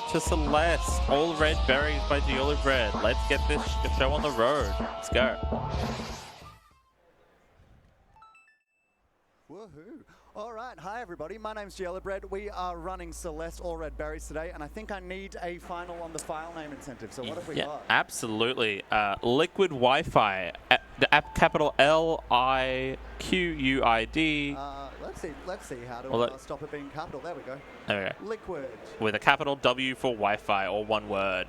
through to Celeste. All red berries by Geolubread. Let's get this show on the road. Let's go. Woohoo! All right, hi everybody. My name's Geolubread. We are running Celeste All Red Berries today, and I think I need a final on the file name incentive. So what have we got? Absolutely. Liquid Wi-Fi. The app capital Liquid. Let's see. How do I stop it being capital? There we go. There we go. Liquid. With a capital W for Wi-Fi, or one word.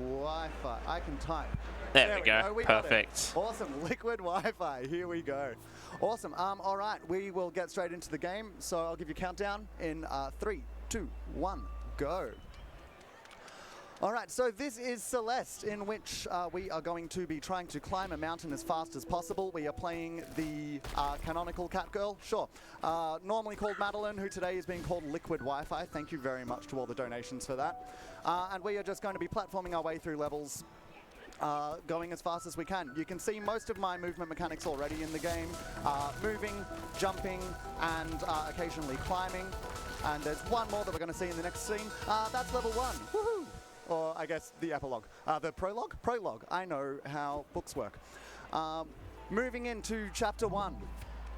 Wi-Fi. I can type. There we go. Perfect. Awesome. Liquid Wi-Fi. Here we go. Awesome. All right. We will get straight into the game. So I'll give you a countdown in 3, 2, 1, go. All right. So this is Celeste, in which we are going to be trying to climb a mountain as fast as possible. We are playing the canonical cat girl. Sure. Normally called Madeline, who today is being called Liquid Wi-Fi. Thank you very much to all the donations for that. And we are just going to be platforming our way through levels, going as fast as we can. You can see most of my movement mechanics already in the game. Moving, jumping, and occasionally climbing. And there's one more that we're going to see in the next scene. That's level 1. Woohoo! Or I guess the epilogue. The prologue? Prologue. I know how books work. Moving into chapter 1.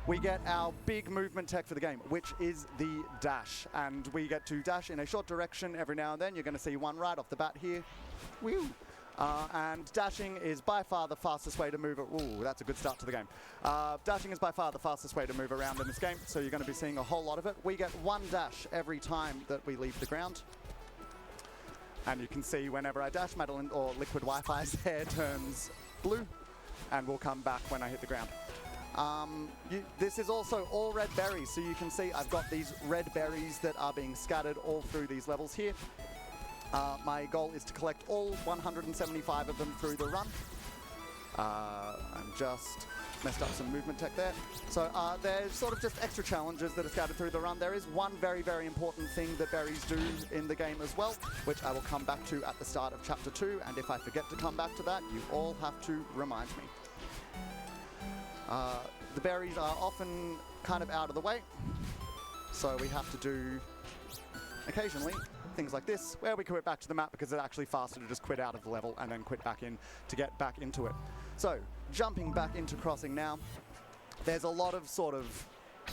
We get our big movement tech for the game, which is the dash. And we get to dash in a short direction every now and then. You're going to see one right off the bat here. Woo! And dashing is by far the fastest way to move. Ooh, that's a good start to the game. Dashing is by far the fastest way to move around in this game, so you're going to be seeing a whole lot of it. We get one dash every time that we leave the ground. And you can see whenever I dash, Madeline or Liquid Wi-Fi's hair turns blue, and will come back when I hit the ground. This is also all red berries, so you can see I've got these red berries that are being scattered all through these levels here. My goal is to collect all 175 of them through the run. I'm just messed up some movement tech there. So there's sort of just extra challenges that are scattered through the run. There is one very, very important thing that berries do in the game as well, which I will come back to at the start of chapter 2. And if I forget to come back to that, you all have to remind me. The berries are often kind of out of the way, so we have to do occasionally things like this, where we quit back to the map because it's actually faster to just quit out of the level and then quit back in to get back into it. So, jumping back into crossing now, there's a lot of sort of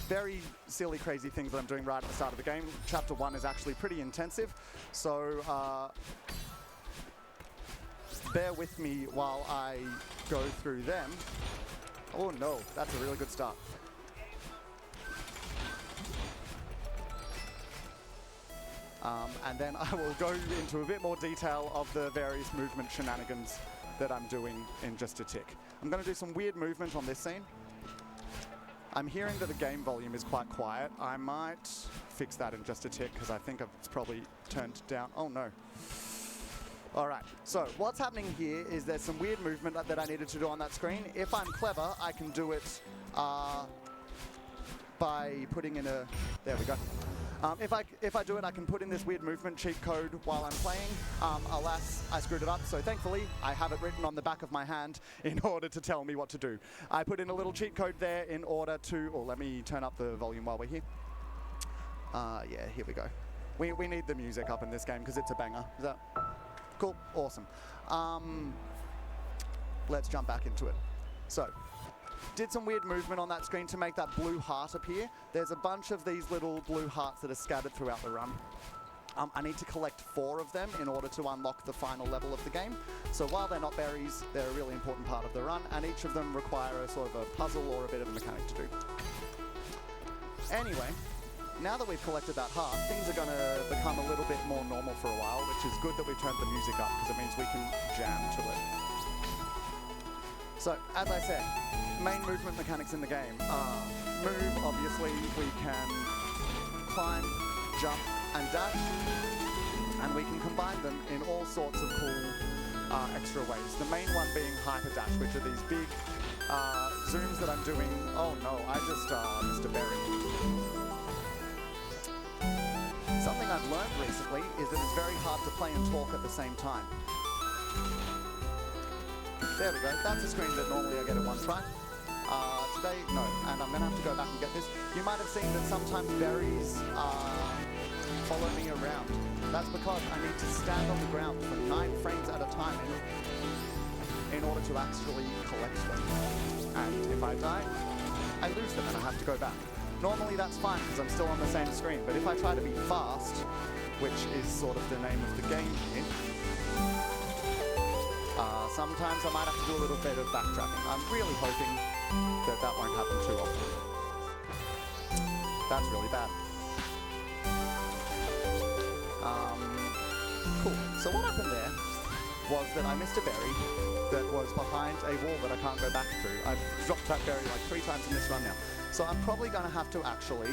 very silly, crazy things that I'm doing right at the start of the game. Chapter 1 is actually pretty intensive, so bear with me while I go through them. Oh no, that's a really good start. And then I will go into a bit more detail of the various movement shenanigans that I'm doing in just a tick. I'm going to do some weird movement on this scene. I'm hearing that the game volume is quite quiet. I might fix that in just a tick because I think it's probably turned down. Oh no. Alright, so what's happening here is there's some weird movement that I needed to do on that screen. If I'm clever, I can do it by putting in a... There we go. If I do it, I can put in this weird movement cheat code while I'm playing. Alas, I screwed it up, so thankfully I have it written on the back of my hand in order to tell me what to do. I put in a little cheat code there in order to... Oh, let me turn up the volume while we're here. Yeah, here we go. We need the music up in this game because it's a banger. Is that... Cool, awesome. Let's jump back into it. So, did some weird movement on that screen to make that blue heart appear. There's a bunch of these little blue hearts that are scattered throughout the run. I need to collect 4 of them in order to unlock the final level of the game. So while they're not berries, they're a really important part of the run, and each of them require a sort of a puzzle or a bit of a mechanic to do. Anyway, now that we've collected that heart, things are going to become a little bit more normal for a while, which is good that we've turned the music up, because it means we can jam to it. So, as I said, main movement mechanics in the game are move, obviously, we can climb, jump, and dash, and we can combine them in all sorts of cool extra ways. The main one being hyper dash, which are these big zooms that I'm doing. Oh no, I just missed a berry. Something I've learned recently is that it's very hard to play and talk at the same time. There we go. That's a screen that normally I get at one try. Today, no. And I'm going to have to go back and get this. You might have seen that sometimes berries follow me around. That's because I need to stand on the ground for 9 frames at a time in order to actually collect them. And if I die, I lose them and I have to go back. Normally that's fine because I'm still on the same screen, but if I try to be fast, which is sort of the name of the game here, sometimes I might have to do a little bit of backtracking. I'm really hoping that that won't happen too often. That's really bad. Cool. So what happened there was that I missed a berry that was behind a wall that I can't go back through. I've dropped that berry like 3 times in this run now. So I'm probably going to have to actually,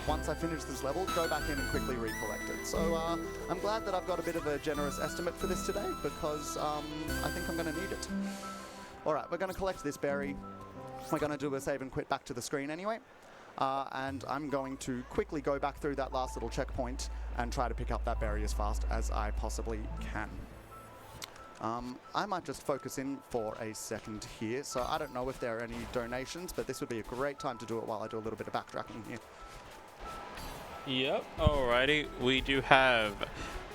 once I finish this level, go back in and quickly recollect it. So I'm glad that I've got a bit of a generous estimate for this today because I think I'm going to need it. All right, we're going to collect this berry. We're going to do a save and quit back to the screen anyway. And I'm going to quickly go back through that last little checkpoint and try to pick up that berry as fast as I possibly can. I might just focus in for a second here, so I don't know if there are any donations, but this would be a great time to do it while I do a little bit of backtracking here. Yep, alrighty. We do have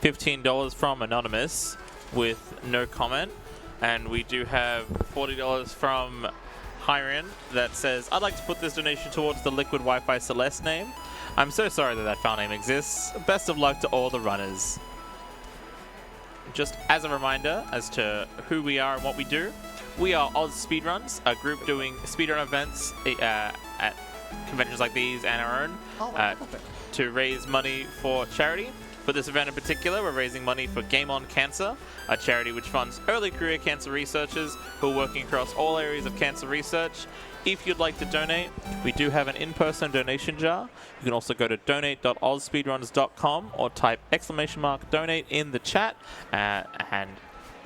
$15 from Anonymous with no comment, and we do have $40 from Hyrian that says, I'd like to put this donation towards the Liquid Wi-Fi Celeste name. I'm so sorry that that file name exists. Best of luck to all the runners. Just as a reminder as to who we are and what we do, we are AusSpeedruns, a group doing speedrun events at conventions like these and our own to raise money for charity. For this event in particular, we're raising money for Game On Cancer, a charity which funds early career cancer researchers who are working across all areas of cancer research. If you'd like to donate, we do have an in-person donation jar. You can also go to donate.ausspeedruns.com or type !donate in the chat and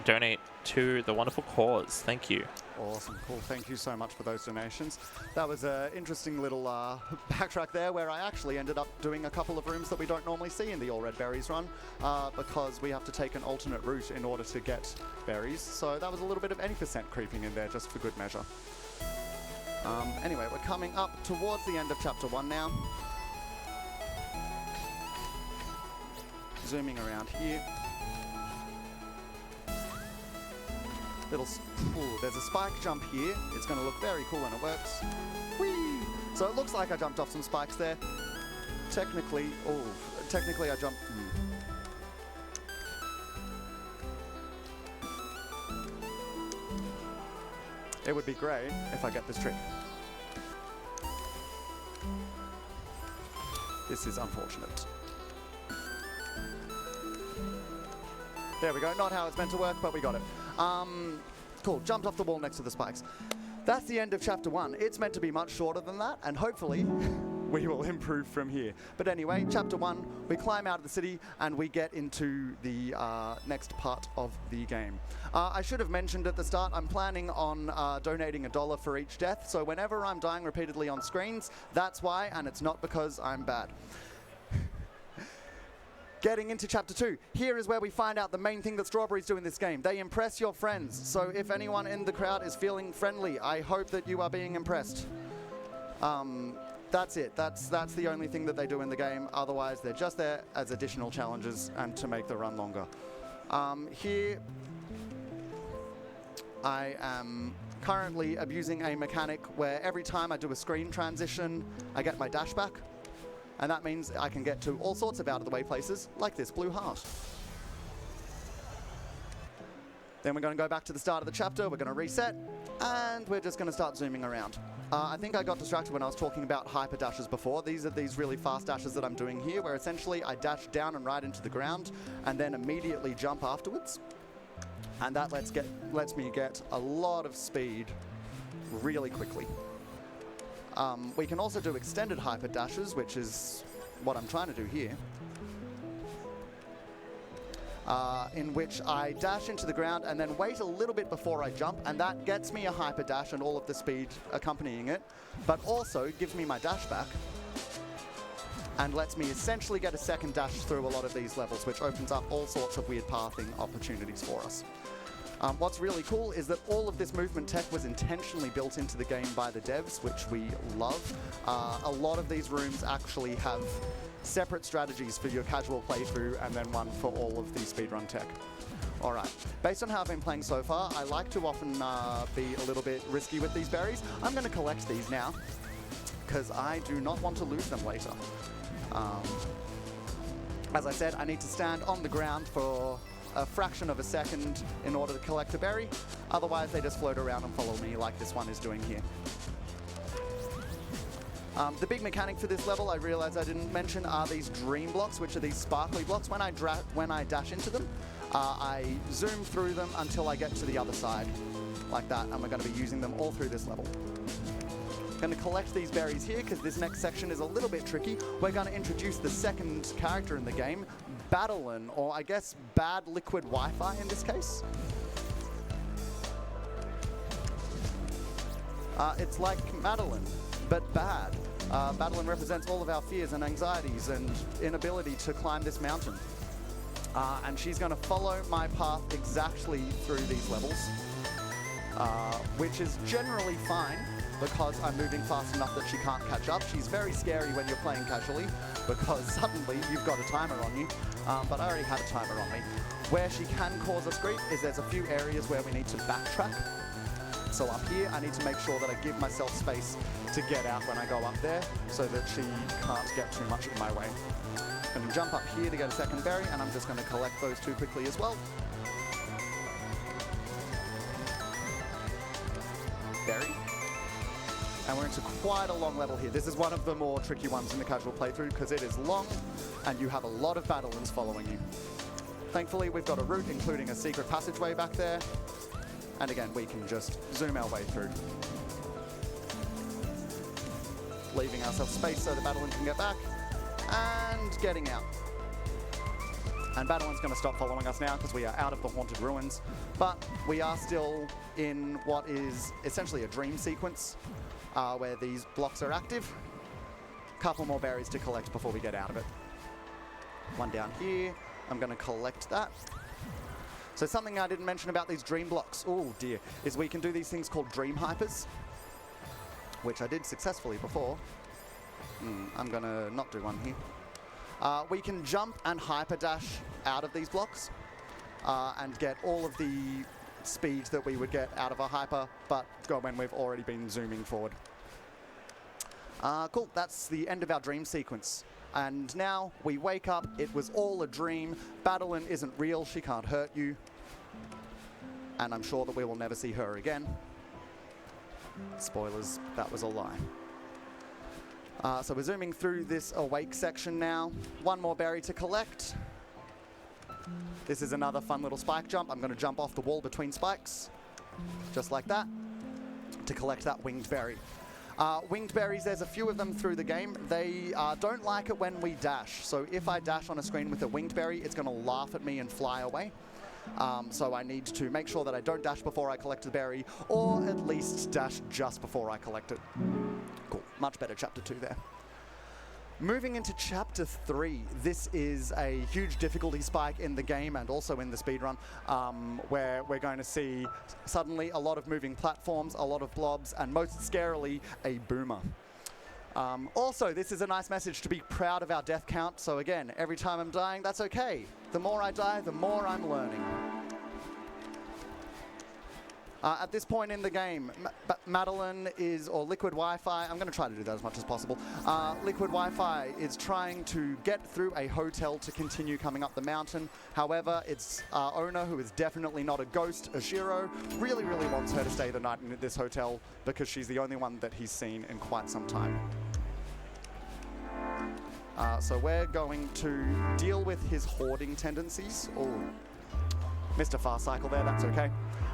donate to the wonderful cause. Thank you. Awesome, cool. Thank you so much for those donations. That was an interesting little backtrack there where I actually ended up doing a couple of rooms that we don't normally see in the All Red Berries run because we have to take an alternate route in order to get berries. So that was a little bit of any % creeping in there just for good measure. Anyway, we're coming up towards the end of Chapter 1 now. Zooming around here. There's a spike jump here. It's going to look very cool when it works. Whee! So it looks like I jumped off some spikes there. Technically I jumped... It would be great if I get this trick. This is unfortunate. There we go. Not how it's meant to work, but we got it. Cool. Jumped off the wall next to the spikes. That's the end of Chapter 1. It's meant to be much shorter than that, and hopefully we will improve from here. But anyway, Chapter 1, we climb out of the city and we get into the next part of the game. I should have mentioned at the start, I'm planning on donating $1 for each death, so whenever I'm dying repeatedly on screens, that's why, and it's not because I'm bad. Getting into Chapter 2, here is where we find out the main thing that strawberries do in this game. They impress your friends, so if anyone in the crowd is feeling friendly, I hope that you are being impressed. That's it. That's the only thing that they do in the game. Otherwise, they're just there as additional challenges and to make the run longer. Here, I am currently abusing a mechanic where every time I do a screen transition, I get my dash back. And that means I can get to all sorts of out-of-the-way places, like this blue heart. Then we're going to go back to the start of the chapter, we're going to reset, and we're just going to start zooming around. I think I got distracted when I was talking about hyper dashes before. These are these really fast dashes that I'm doing here, where essentially I dash down and right into the ground, and then immediately jump afterwards. And that lets me get a lot of speed really quickly. We can also do extended hyper dashes, which is what I'm trying to do here, in which I dash into the ground and then wait a little bit before I jump, and that gets me a hyper dash and all of the speed accompanying it, but also gives me my dash back and lets me essentially get a second dash through a lot of these levels, which opens up all sorts of weird pathing opportunities for us. What's really cool is that all of this movement tech was intentionally built into the game by the devs, which we love. A lot of these rooms actually have separate strategies for your casual playthrough and then one for all of the speedrun tech. All right, based on how I've been playing so far, I like to often be a little bit risky with these berries. I'm going to collect these now because I do not want to lose them later. As I said, I need to stand on the ground for a fraction of a second in order to collect a berry. Otherwise, they just float around and follow me like this one is doing here. The big mechanic for this level, I realize I didn't mention, are these dream blocks, which are these sparkly blocks. When I dash into them, I zoom through them until I get to the other side, like that, and we're going to be using them all through this level. Going to collect these berries here because this next section is a little bit tricky. We're going to introduce the second character in the game, Battlein, or I guess Bad Liquid Wi-Fi in this case. It's like Madeline, but bad. Battlein represents all of our fears and anxieties and inability to climb this mountain. And she's going to follow my path exactly through these levels, which is generally fine because I'm moving fast enough that she can't catch up. She's very scary when you're playing casually because suddenly you've got a timer on you, but I already have a timer on me. Where she can cause us grief is there's a few areas where we need to backtrack. So up here, I need to make sure that I give myself space to get out when I go up there so that she can't get too much in my way. I'm going to jump up here to get a second berry, and I'm just going to collect those two quickly as well. Berry. And we're into quite a long level here. This is one of the more tricky ones in the casual playthrough because it is long and you have a lot of Battleins following you. Thankfully, we've got a route, including a secret passageway back there. And again, we can just zoom our way through, leaving ourselves space so the Battlein can get back, and getting out. And Battlein's going to stop following us now because we are out of the haunted ruins, but we are still in what is essentially a dream sequence where these blocks are active. Couple more berries to collect before we get out of it. One down here. I'm going to collect that. So something I didn't mention about these dream blocks, oh dear, is we can do these things called dream hypers, which I did successfully before. I'm going to not do one here. We can jump and hyper dash out of these blocks and get all of the speed that we would get out of a hyper, but go when we've already been zooming forward. Cool, that's the end of our dream sequence. And now we wake up, it was all a dream, Battlein isn't real, she can't hurt you. And I'm sure that we will never see her again. Spoilers, that was a lie. So we're zooming through this awake section now. One more berry to collect. This is another fun little spike jump. I'm going to jump off the wall between spikes, just like that, to collect that winged berry. Winged berries, there's a few of them through the game. They don't like it when we dash. So if I dash on a screen with a winged berry, it's going to laugh at me and fly away. So I need to make sure that I don't dash before I collect the berry, or at least dash just before I collect it. Cool, much better chapter 2 there. Moving into chapter 3, this is a huge difficulty spike in the game and also in the speedrun, where we're going to see suddenly a lot of moving platforms, a lot of blobs, and most scarily, a boomer. Also, this is a nice message to be proud of our death count, so again, every time I'm dying, that's okay. The more I die, the more I'm learning. At this point in the game, Madeline is, or Liquid Wi-Fi, I'm going to try to do that as much as possible. Liquid Wi-Fi is trying to get through a hotel to continue coming up the mountain. However, its owner, who is definitely not a ghost, Ashiro, really, really wants her to stay the night in this hotel because she's the only one that he's seen in quite some time. So we're going to deal with his hoarding tendencies. Oh, missed a fast cycle there, that's okay.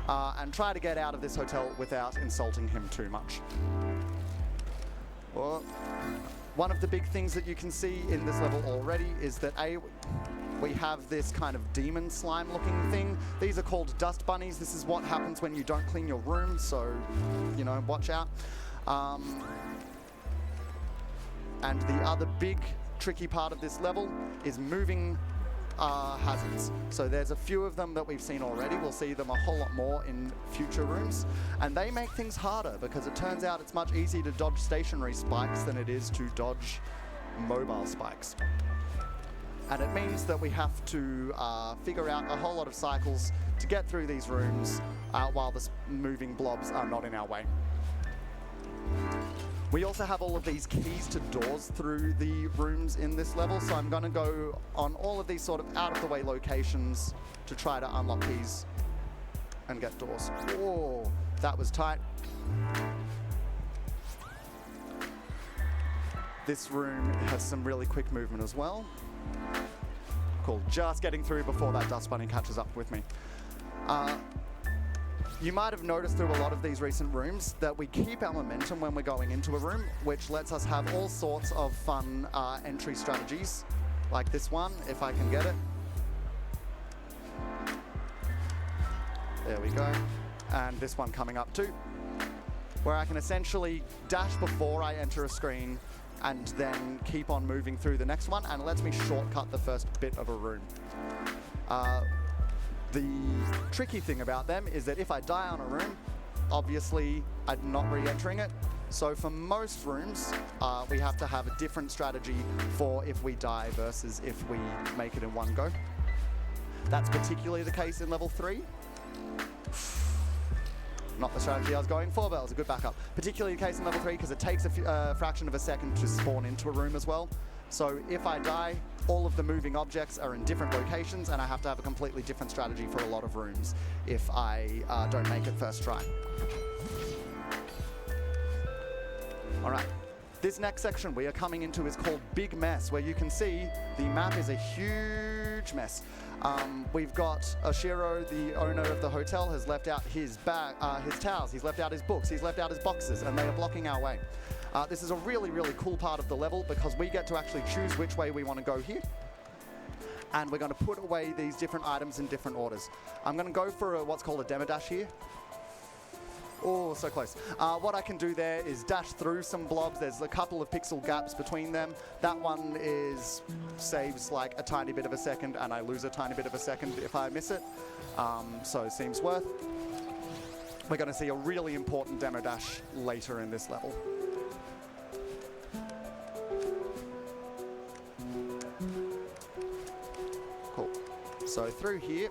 And try to get out of this hotel without insulting him too much. Well, one of the big things that you can see in this level already is that we have this kind of demon slime looking thing. These are called dust bunnies. This is what happens when you don't clean your room, so, you know, watch out. And the other big tricky part of this level is moving hazards. So there's a few of them that we've seen already. We'll see them a whole lot more in future rooms. And they make things harder because it turns out it's much easier to dodge stationary spikes than it is to dodge mobile spikes. And it means that we have to figure out a whole lot of cycles to get through these rooms while the moving blobs are not in our way. We also have all of these keys to doors through the rooms in this level, so I'm going to go on all of these sort of out-of-the-way locations to try to unlock keys and get doors. Whoa, that was tight. This room has some really quick movement as well. Cool, just getting through before that dust bunny catches up with me. You might have noticed through a lot of these recent rooms that we keep our momentum when we're going into a room, which lets us have all sorts of fun entry strategies, like this one, if I can get it. There we go. And this one coming up too, where I can essentially dash before I enter a screen and then keep on moving through the next one, and it lets me shortcut the first bit of a room. The tricky thing about them is that if I die on a room, obviously I'm not re-entering it. So for most rooms, we have to have a different strategy for if we die versus if we make it in one go. That's particularly the case in level 3. Not the strategy I was going for, but it was a good backup. Particularly the case in level 3 because it takes a fraction of a second to spawn into a room as well. So if I die, all of the moving objects are in different locations, and I have to have a completely different strategy for a lot of rooms if I don't make it first try. All right, this next section we are coming into is called Big Mess, where you can see the map is a huge mess. We've got Oshiro, the owner of the hotel, has left out his bag, his towels, he's left out his books, he's left out his boxes, and they are blocking our way. This is a really, really cool part of the level because we get to actually choose which way we want to go here. And we're going to put away these different items in different orders. I'm going to go for what's called a demo dash here. Oh, so close. What I can do there is dash through some blobs. There's a couple of pixel gaps between them. That one saves like a tiny bit of a second, and I lose a tiny bit of a second if I miss it. So it seems worth. We're going to see a really important demo dash later in this level. Cool. So through here,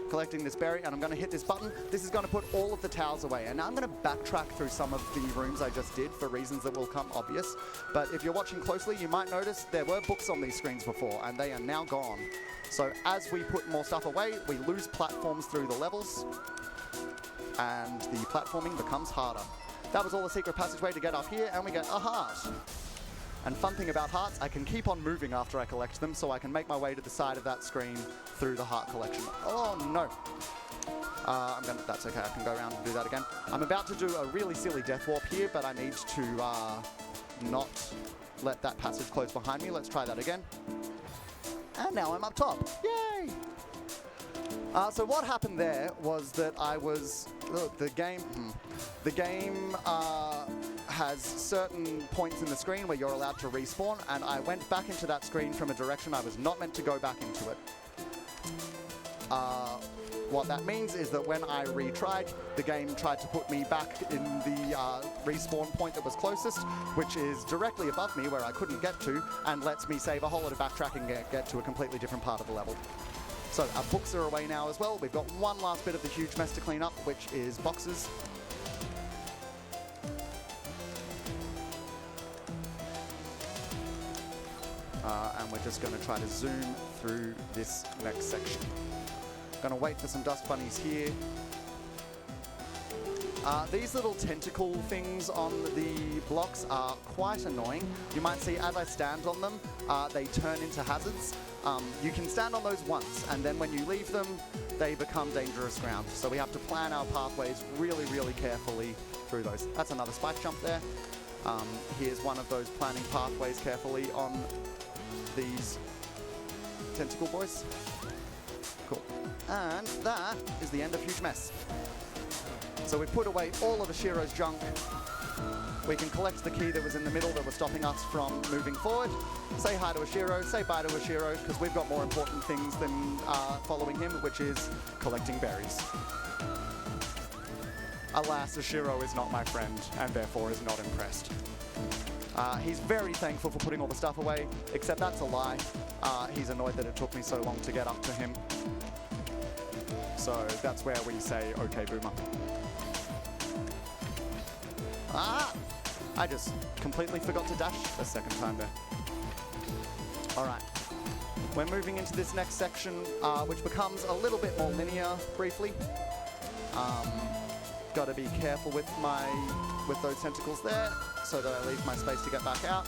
collecting this berry, and I'm going to hit this button. This is going to put all of the towels away, and now I'm going to backtrack through some of the rooms I just did for reasons that will come obvious. But if you're watching closely, you might notice there were books on these screens before, and they are now gone. So as we put more stuff away, we lose platforms through the levels, and the platforming becomes harder. That was all the secret passageway to get up here, and we get a heart. And fun thing about hearts, I can keep on moving after I collect them, so I can make my way to the side of that screen through the heart collection. Oh no. That's okay, I can go around and do that again. I'm about to do a really silly death warp here, but I need to not let that passage close behind me. Let's try that again. And now I'm up top. Yay! So what happened there was that I was... The game has certain points in the screen where you're allowed to respawn, and I went back into that screen from a direction I was not meant to go back into it. What that means is that when I retried, the game tried to put me back in the respawn point that was closest, which is directly above me where I couldn't get to, and lets me save a whole lot of backtracking and get to a completely different part of the level. So our books are away now as well. We've got one last bit of the huge mess to clean up, which is boxes. And we're just going to try to zoom through this next section. Going to wait for some dust bunnies here. These little tentacle things on the blocks are quite annoying. You might see as I stand on them, they turn into hazards. You can stand on those once, and then when you leave them, they become dangerous ground. So we have to plan our pathways really, really carefully through those. That's another spike jump there. Here's one of those planning pathways carefully on these tentacle boys. Cool. And that is the end of Huge Mess. So we've put away all of Oshiro's junk. We can collect the key that was in the middle that was stopping us from moving forward. Say hi to Oshiro, say bye to Oshiro, because we've got more important things than following him, which is collecting berries. Alas, Oshiro is not my friend, and therefore is not impressed. He's very thankful for putting all the stuff away, except that's a lie. He's annoyed that it took me so long to get up to him. So that's where we say, okay, boomer. Ah! I just completely forgot to dash a second time there. All right. We're moving into this next section, which becomes a little bit more linear, briefly. Got to be careful with those tentacles there, so that I leave my space to get back out.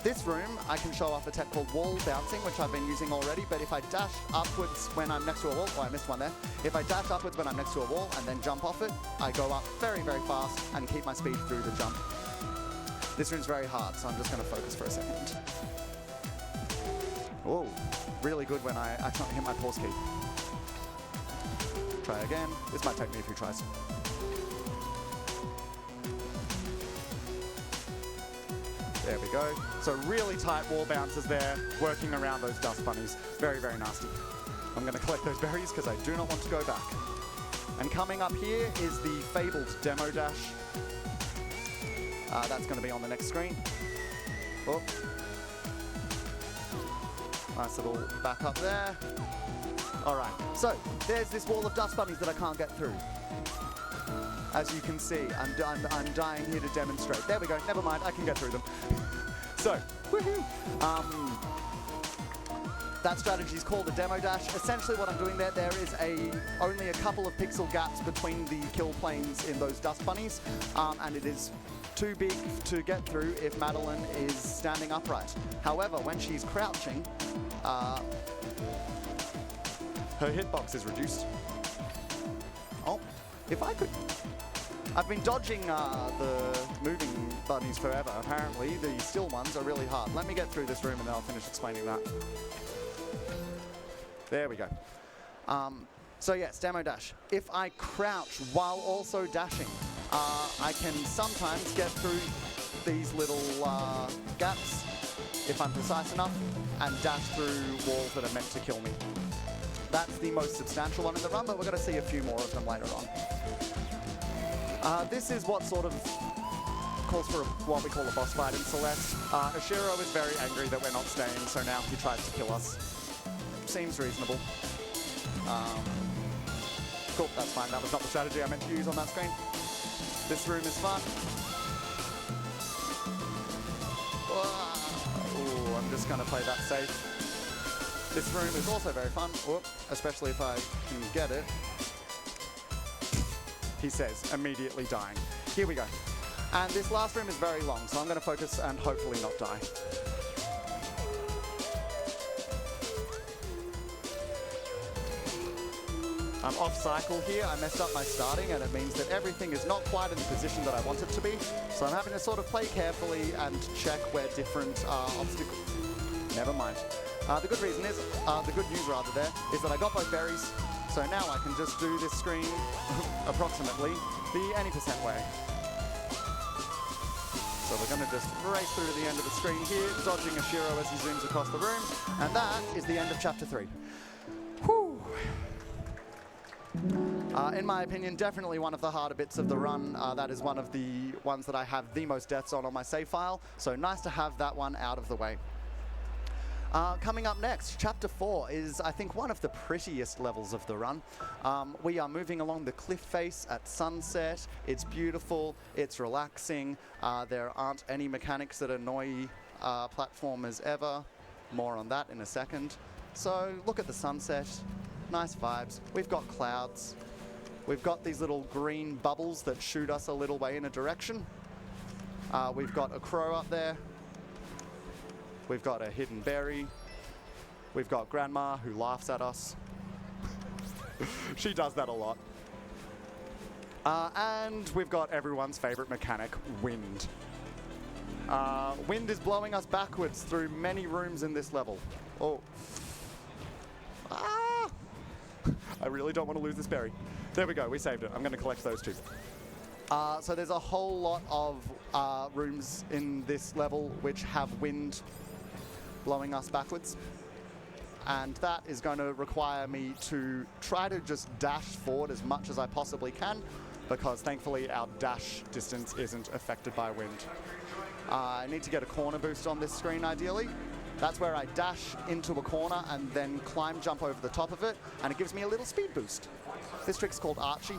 This room, I can show off a tech called wall bouncing, which I've been using already, but if I dash upwards when I'm next to a wall, oh, I missed one there. If I dash upwards when I'm next to a wall and then jump off it, I go up very, very fast and keep my speed through the jump. This room's very hard, so I'm just going to focus for a second. Oh, really good when I accidentally hit my pause key. Try again. This might take me a few tries. There we go. So really tight wall bounces there, working around those dust bunnies. Very, very nasty. I'm going to collect those berries because I do not want to go back. And coming up here is the fabled demo dash. That's going to be on the next screen. Oh. Nice little back up there. All right, so there's this wall of dust bunnies that I can't get through. As you can see, I'm dying here to demonstrate. There we go, never mind, I can get through them. So, woohoo! That strategy is called a demo dash. Essentially what I'm doing there is only a couple of pixel gaps between the kill planes in those dust bunnies, and it is too big to get through if Madeline is standing upright. However, when she's crouching, her hitbox is reduced. Oh, if I could... I've been dodging the moving bunnies forever. Apparently, the still ones are really hard. Let me get through this room and then I'll finish explaining that. There we go. So yes, demo dash. If I crouch while also dashing, I can sometimes get through these little gaps, if I'm precise enough, and dash through walls that are meant to kill me. That's the most substantial one in the run, but we're going to see a few more of them later on. This is what sort of calls for what we call a boss fight in Celeste. Ashiro is very angry that we're not staying, so now he tries to kill us. Seems reasonable. Cool, that's fine. That was not the strategy I meant to use on that screen. This room is fun. Ooh, I'm just going to play that safe. This room is also very fun, especially if I can get it. He says, immediately dying. Here we go. And this last room is very long, so I'm going to focus and hopefully not die. I'm off cycle here. I messed up my starting, and it means that everything is not quite in the position that I want it to be. So I'm having to sort of play carefully and check where different obstacles... Never mind. The good reason is, the good news rather there, is that I got both berries. So now I can just do this screen approximately the any % way. So we're going to just race through to the end of the screen here, dodging Ashiro as he zooms across the room. And that is the end of Chapter 3. Whew. In my opinion, definitely one of the harder bits of the run. That is one of the ones that I have the most deaths on my save file. So nice to have that one out of the way. Coming up next, Chapter 4 is, I think, one of the prettiest levels of the run. We are moving along the cliff face at sunset. It's beautiful, it's relaxing. There aren't any mechanics that annoy platformers ever. More on that in a second. So look at the sunset, nice vibes. We've got clouds. We've got these little green bubbles that shoot us a little way in a direction. We've got a crow up there. We've got a hidden berry. We've got Grandma who laughs at us. She does that a lot. And we've got everyone's favorite mechanic, wind. Wind is blowing us backwards through many rooms in this level. Oh. Ah! I really don't want to lose this berry. There we go, we saved it. I'm going to collect those two. So there's a whole lot of rooms in this level which have wind blowing us backwards. And that is going to require me to try to just dash forward as much as I possibly can, because thankfully our dash distance isn't affected by wind. I need to get a corner boost on this screen ideally. That's where I dash into a corner and then climb jump over the top of it, and it gives me a little speed boost. This trick's called Archie.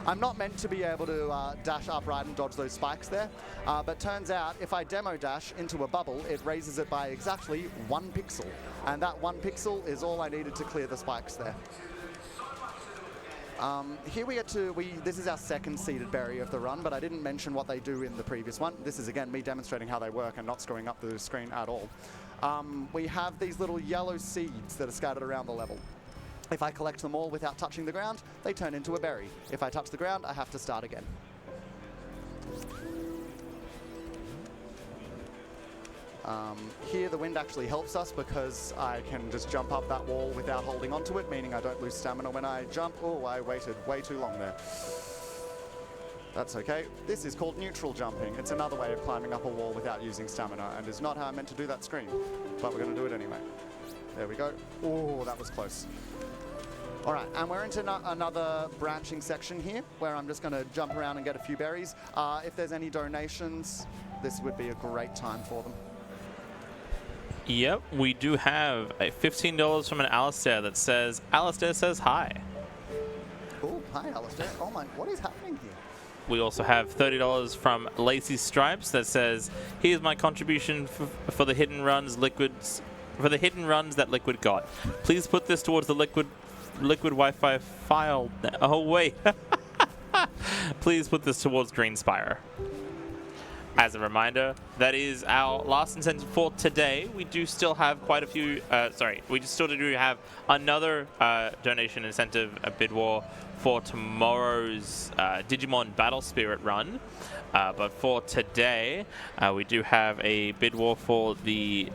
I'm not meant to be able to dash upright and dodge those spikes there, but turns out if I demo dash into a bubble, it raises it by exactly 1 pixel. And that 1 pixel is all I needed to clear the spikes there. Here we get to, this is our second seeded berry of the run, but I didn't mention what they do in the previous one. This is again me demonstrating how they work and not screwing up the screen at all. We have these little yellow seeds that are scattered around the level. If I collect them all without touching the ground, they turn into a berry. If I touch the ground, I have to start again. Here the wind actually helps us because I can just jump up that wall without holding onto it, meaning I don't lose stamina when I jump. Oh, I waited way too long there. That's okay. This is called neutral jumping. It's another way of climbing up a wall without using stamina, and is not how I meant to do that screen. But we're going to do it anyway. There we go. Oh, that was close. All right, and we're into another branching section here, where I'm just going to jump around and get a few berries. If there's any donations, this would be a great time for them. Yep, we do have a $15 from an Alistair that says, Alistair says hi. Oh, hi, Alistair. Oh my, what is happening here? We also have $30 from Lacey Stripes that says, here's my contribution for the hidden runs that Liquid got. Please put this towards the Liquid Wi-Fi file. Oh, wait. Please put this towards Green Spire. As a reminder, that is our last incentive for today. We do still have quite a few, we still do have another donation incentive, a bid war for tomorrow's Digimon Battle Spirit run. But for today, we do have a bid war for the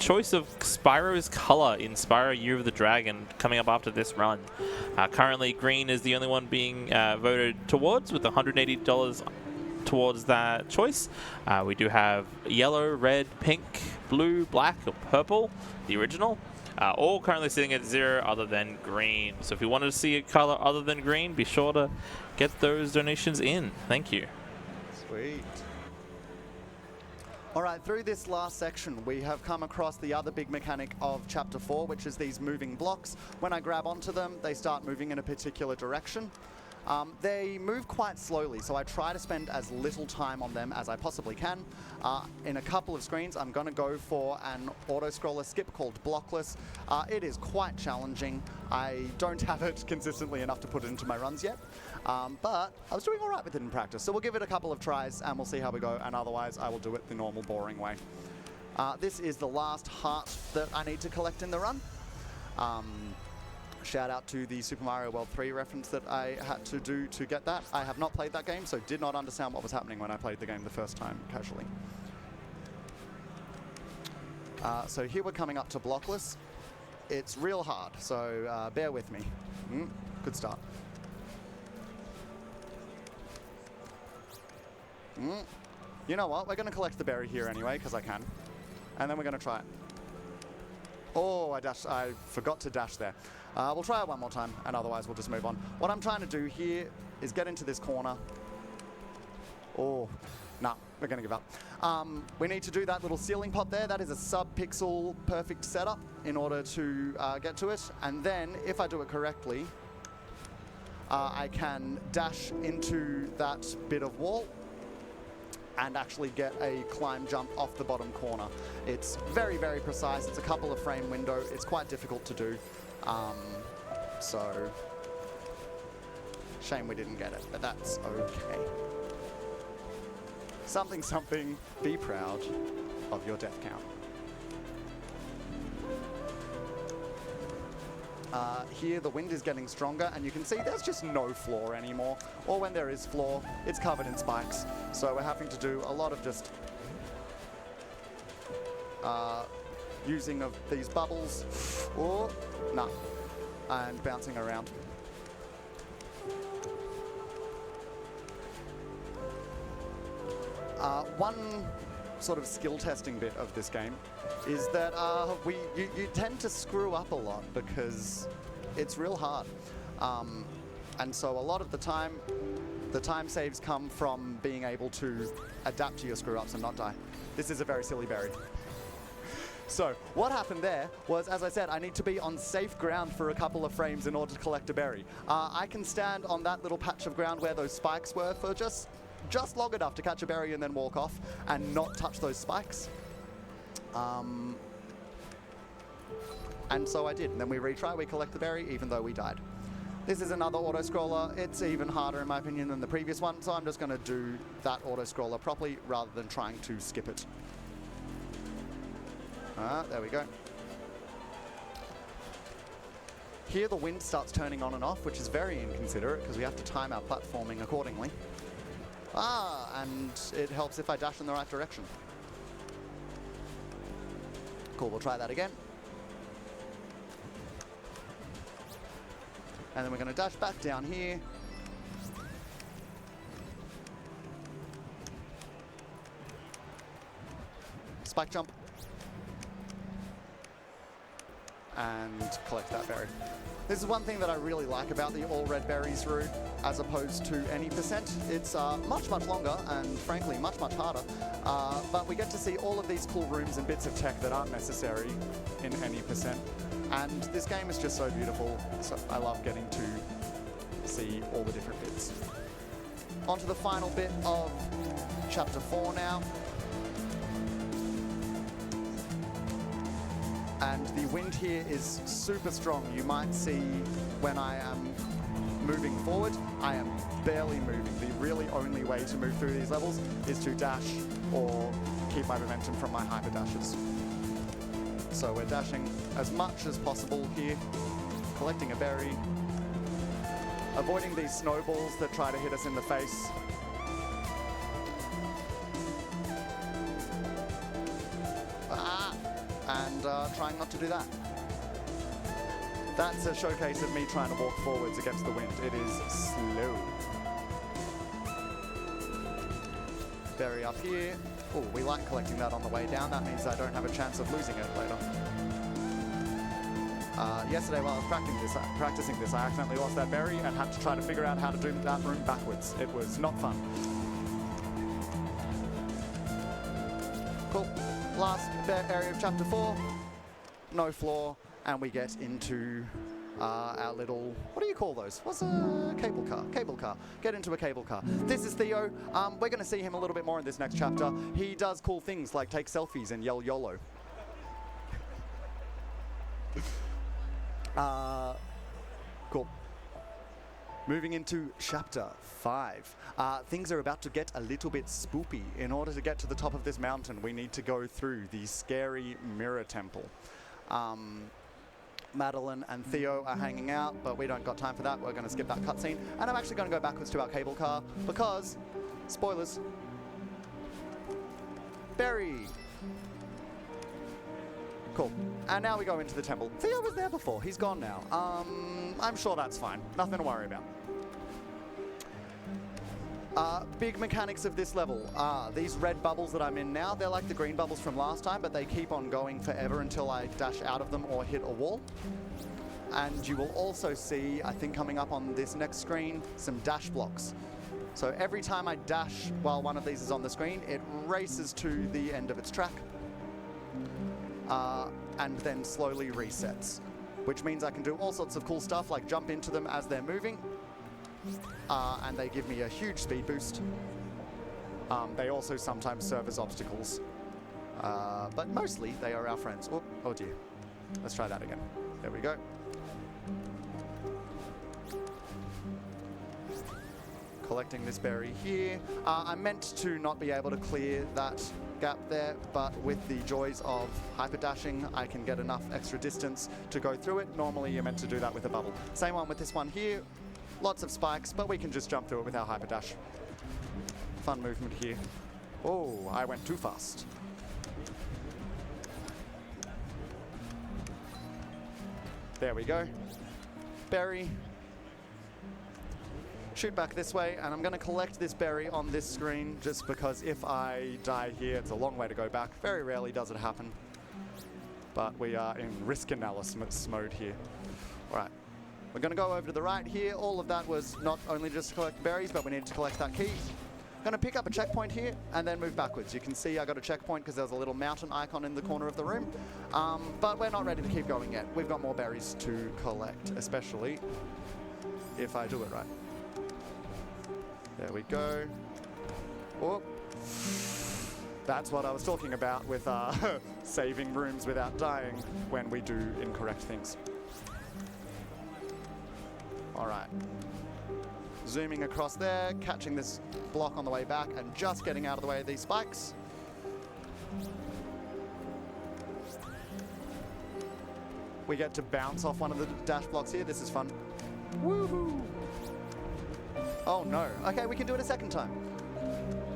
choice of Spyro's color in Spyro Year of the Dragon coming up after this run. Currently, green is the only one being voted towards with $180 towards that choice. We do have yellow, red, pink, blue, black, or purple, the original, all currently sitting at 0 other than green. So if you wanted to see a color other than green, be sure to get those donations in. Thank you. Sweet. All right, through this last section, we have come across the other big mechanic of Chapter 4, which is these moving blocks. When I grab onto them, they start moving in a particular direction. They move quite slowly, so I try to spend as little time on them as I possibly can. In a couple of screens, I'm going to go for an auto-scroller skip called Blockless. It is quite challenging. I don't have it consistently enough to put it into my runs yet, but I was doing all right with it in practice. So we'll give it a couple of tries, and we'll see how we go, and otherwise I will do it the normal, boring way. This is the last heart that I need to collect in the run. Shout out to the Super Mario World 3 reference that I had to do to get that. I have not played that game, so did not understand what was happening when I played the game the first time casually. So here we're coming up to Blockless. It's real hard, so bear with me. Good start. You know what? We're going to collect the berry here anyway, because I can. And then we're going to try it. Oh, I forgot to dash there. We'll try it one more time, and otherwise we'll just move on. What I'm trying to do here is get into this corner. Oh, no, we're going to give up. We need to do that little ceiling pop there. That is a sub-pixel perfect setup in order to get to it. And then, if I do it correctly, I can dash into that bit of wall and actually get a climb jump off the bottom corner. It's very, very precise. It's a couple of frame window. It's quite difficult to do. So, shame we didn't get it, but that's okay. Something, something, be proud of your death count. Here the wind is getting stronger, and you can see there's just no floor anymore. Or when there is floor, it's covered in spikes. So we're having to do a lot of just using of these bubbles, or and bouncing around. One sort of skill testing bit of this game is that you tend to screw up a lot because it's real hard. And so a lot of the time saves come from being able to adapt to your screw-ups and not die. This is a very silly berry. So what happened there was, as I said, I need to be on safe ground for a couple of frames in order to collect a berry. I can stand on that little patch of ground where those spikes were for just long enough to catch a berry and then walk off and not touch those spikes. And so I did, and then we retry, we collect the berry, even though we died. This is another auto-scroller. It's even harder, in my opinion, than the previous one, so I'm just going to do that auto-scroller properly rather than trying to skip it. There we go. Here the wind starts turning on and off, which is very inconsiderate because we have to time our platforming accordingly. And it helps if I dash in the right direction. Cool, we'll try that again. And then we're going to dash back down here. Spike jump. And collect that berry. This is one thing that I really like about the all red berries route as opposed to any percent. It's much longer and frankly much harder, but we get to see all of these cool rooms and bits of tech that aren't necessary in any percent. And this game is just so beautiful, so I love getting to see all the different bits. On to the final bit of Chapter 4 now. And the wind here is super strong. You might see when I am moving forward, I am barely moving. The really only way to move through these levels is to dash or keep my momentum from my hyper dashes. So we're dashing as much as possible here, collecting a berry, avoiding these snowballs that try to hit us in the face. And trying not to do that. That's a showcase of me trying to walk forwards against the wind. It is slow. Berry up here. Oh, we like collecting that on the way down. That means I don't have a chance of losing it later. Yesterday while I was practicing this, I accidentally lost that berry and had to try to figure out how to do that room backwards. It was not fun. Cool. Last area of Chapter 4, no floor, and we get into our little, what do you call those? What's a cable car? Cable car. Get into a cable car. This is Theo. We're going to see him a little bit more in this next chapter. He does cool things like take selfies and yell YOLO. Cool. Moving into Chapter 5. Things are about to get a little bit spoopy. In order to get to the top of this mountain, we need to go through the scary mirror temple. Madeline and Theo are hanging out, but we don't got time for that. We're going to skip that cutscene. And I'm actually going to go backwards to our cable car because, spoilers, berry. Cool. And now we go into the temple. Theo was there before. He's gone now. I'm sure that's fine. Nothing to worry about. Big mechanics of this level. These red bubbles that I'm in now, they're like the green bubbles from last time, but they keep on going forever until I dash out of them or hit a wall. And you will also see, I think coming up on this next screen, some dash blocks. So every time I dash while one of these is on the screen, it races to the end of its track. And then slowly resets, which means I can do all sorts of cool stuff like jump into them as they're moving, and they give me a huge speed boost. They also sometimes serve as obstacles, but mostly they are our friends. Oh dear, let's try that again. There we go. Collecting this berry here. I meant to not be able to clear that gap there, but with the joys of hyper dashing, I can get enough extra distance to go through it. Normally you're meant to do that with a bubble. Same one with this one here. Lots of spikes, but we can just jump through it with our hyper dash. Fun movement here. Oh, I went too fast. There we go. Berry. Shoot back this way, and I'm going to collect this berry on this screen just because if I die here, it's a long way to go back. Very rarely does it happen, but we are in risk analysis mode here. All right, we're going to go over to the right here. All of that was not only just to collect berries, but we needed to collect that key. Going to pick up a checkpoint here and then move backwards. You can see I got a checkpoint because there's a little mountain icon in the corner of the room. But we're not ready to keep going yet. We've got more berries to collect, especially if I do it right. There we go. Oh. That's what I was talking about with saving rooms without dying when we do incorrect things. All right. Zooming across there, catching this block on the way back, and just getting out of the way of these spikes. We get to bounce off one of the dash blocks here. This is fun. Woohoo! Oh no. Okay, we can do it a second time.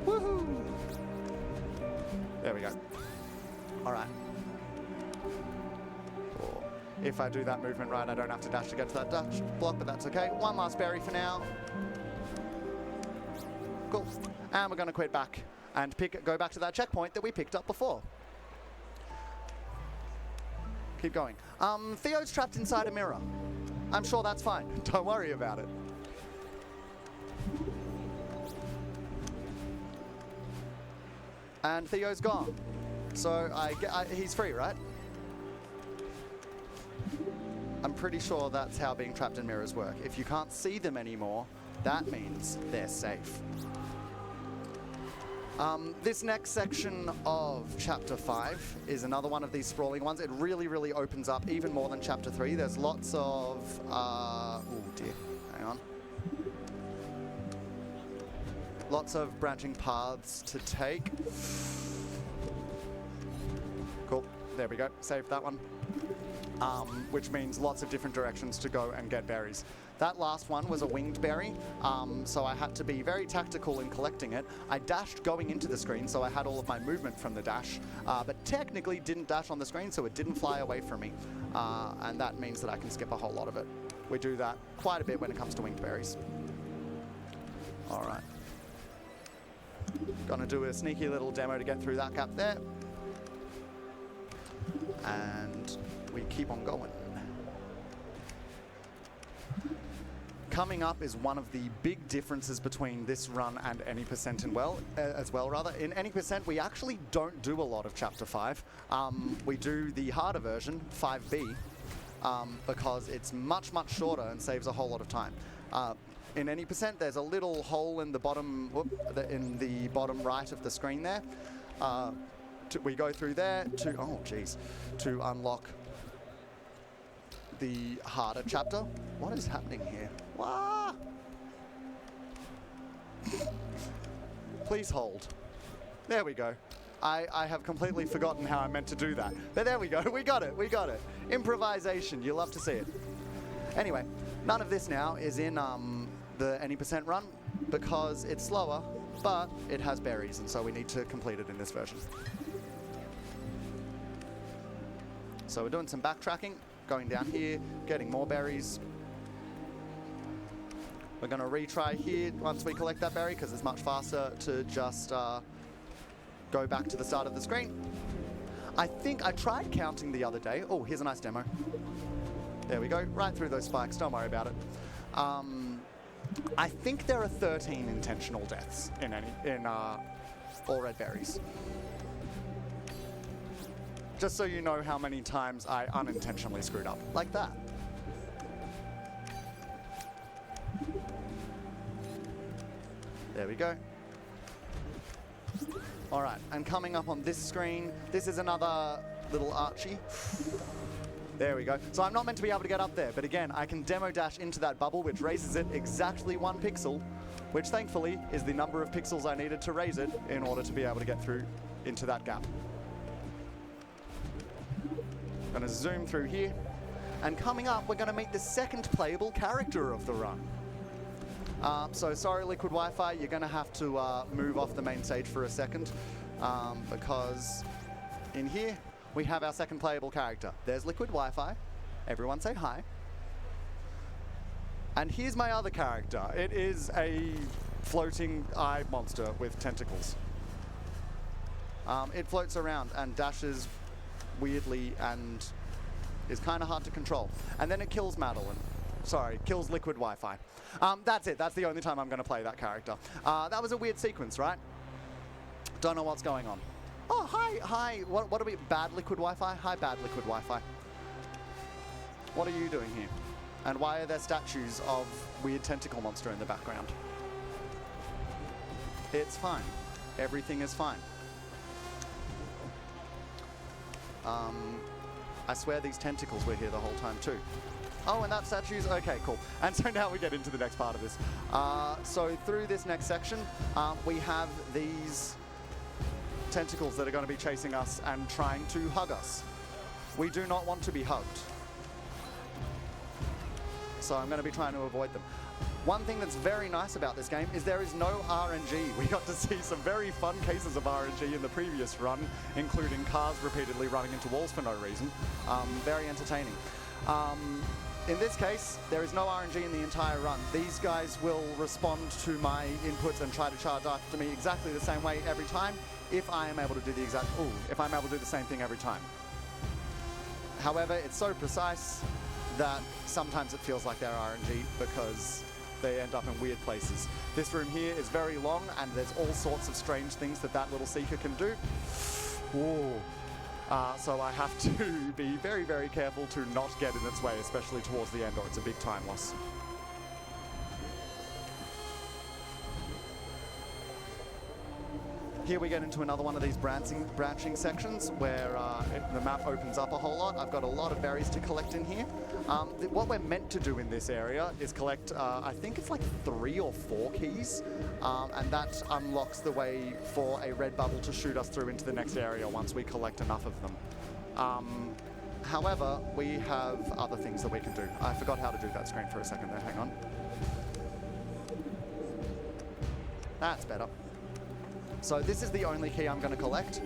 Woohoo! There we go. All right. Cool. If I do that movement right, I don't have to dash to get to that dash block, but that's okay. One last berry for now. Cool. And we're going to quit back and go back to that checkpoint that we picked up before. Keep going. Theo's trapped inside a mirror. I'm sure that's fine. Don't worry about it. And Theo's gone. So he's free, right? I'm pretty sure that's how being trapped in mirrors work. If you can't see them anymore, that means they're safe. This next section of Chapter 5 is another one of these sprawling ones. It really, really opens up even more than Chapter 3. There's lots of... oh dear, hang on. Lots of branching paths to take. Cool, there we go, saved that one. Which means lots of different directions to go and get berries. That last one was a winged berry, so I had to be very tactical in collecting it. I dashed going into the screen, so I had all of my movement from the dash, but technically didn't dash on the screen, so it didn't fly away from me. And that means that I can skip a whole lot of it. We do that quite a bit when it comes to winged berries. All right. Gonna do a sneaky little demo to get through that gap there. And we keep on going. Coming up is one of the big differences between this run and any percent as well. In any percent, we actually don't do a lot of Chapter 5. We do the harder version, 5B, because it's much, much shorter and saves a whole lot of time. In any percent, there's a little hole in the bottom, right of the screen there. We go through there to unlock the harder chapter. What is happening here? Wah! Please hold. There we go. I have completely forgotten how I meant to do that. But there we go. We got it. We got it. Improvisation. You love to see it. Anyway, none of this now is in the any percent run because it's slower, but it has berries, and so we need to complete it in this version. So we're doing some backtracking, going down here, getting more berries. We're going to retry here once we collect that berry because it's much faster to just go back to the start of the screen. I think I tried counting the other day. Oh, here's a nice demo. There we go, right through those spikes, don't worry about it. I think there are 13 intentional deaths in all red berries. Just so you know how many times I unintentionally screwed up, like that. There we go. All right, and coming up on this screen, this is another little Archie. There we go. So I'm not meant to be able to get up there, but again, I can demo dash into that bubble, which raises it exactly 1 pixel, which thankfully is the number of pixels I needed to raise it in order to be able to get through into that gap. Gonna zoom through here, and coming up, we're gonna meet the second playable character of the run. So sorry, Liquid Wi-Fi, you're gonna have to move off the main stage for a second, because in here, we have our second playable character. There's Liquid Wi-Fi. Everyone say hi. And here's my other character. It is a floating eye monster with tentacles. It floats around and dashes weirdly and is kind of hard to control. And then it kills Madeline. Sorry, kills liquid Wi-Fi. That's it. That's the only time I'm going to play that character. That was a weird sequence, right? Don't know what's going on. Oh, hi. What are we? Bad liquid Wi-Fi? Hi, bad liquid Wi-Fi. What are you doing here? And why are there statues of weird tentacle monster in the background? It's fine. Everything is fine. I swear these tentacles were here the whole time too. Oh, and that statue's... Okay, cool. And so now we get into the next part of this. So through this next section, we have these tentacles that are going to be chasing us and trying to hug us. We do not want to be hugged. So I'm going to be trying to avoid them. One thing that's very nice about this game is there is no RNG. We got to see some very fun cases of RNG in the previous run, including cars repeatedly running into walls for no reason. Very entertaining. In this case, there is no RNG in the entire run. These guys will respond to my inputs and try to charge after me exactly the same way every time if I am able to do the exact... Ooh, if I'm able to do the same thing every time. However, it's so precise that sometimes it feels like they're RNG because they end up in weird places. This room here is very long and there's all sorts of strange things that little seeker can do. Ooh. So I have to be very, very careful to not get in its way, especially towards the end, or it's a big time loss. Here we get into another one of these branching sections where the map opens up a whole lot. I've got a lot of berries to collect in here. What we're meant to do in this area is collect, I think it's like 3 or 4 keys, and that unlocks the way for a red bubble to shoot us through into the next area once we collect enough of them. However, we have other things that we can do. I forgot how to do that screen for a second there, hang on. That's better. So this is the only key I'm going to collect,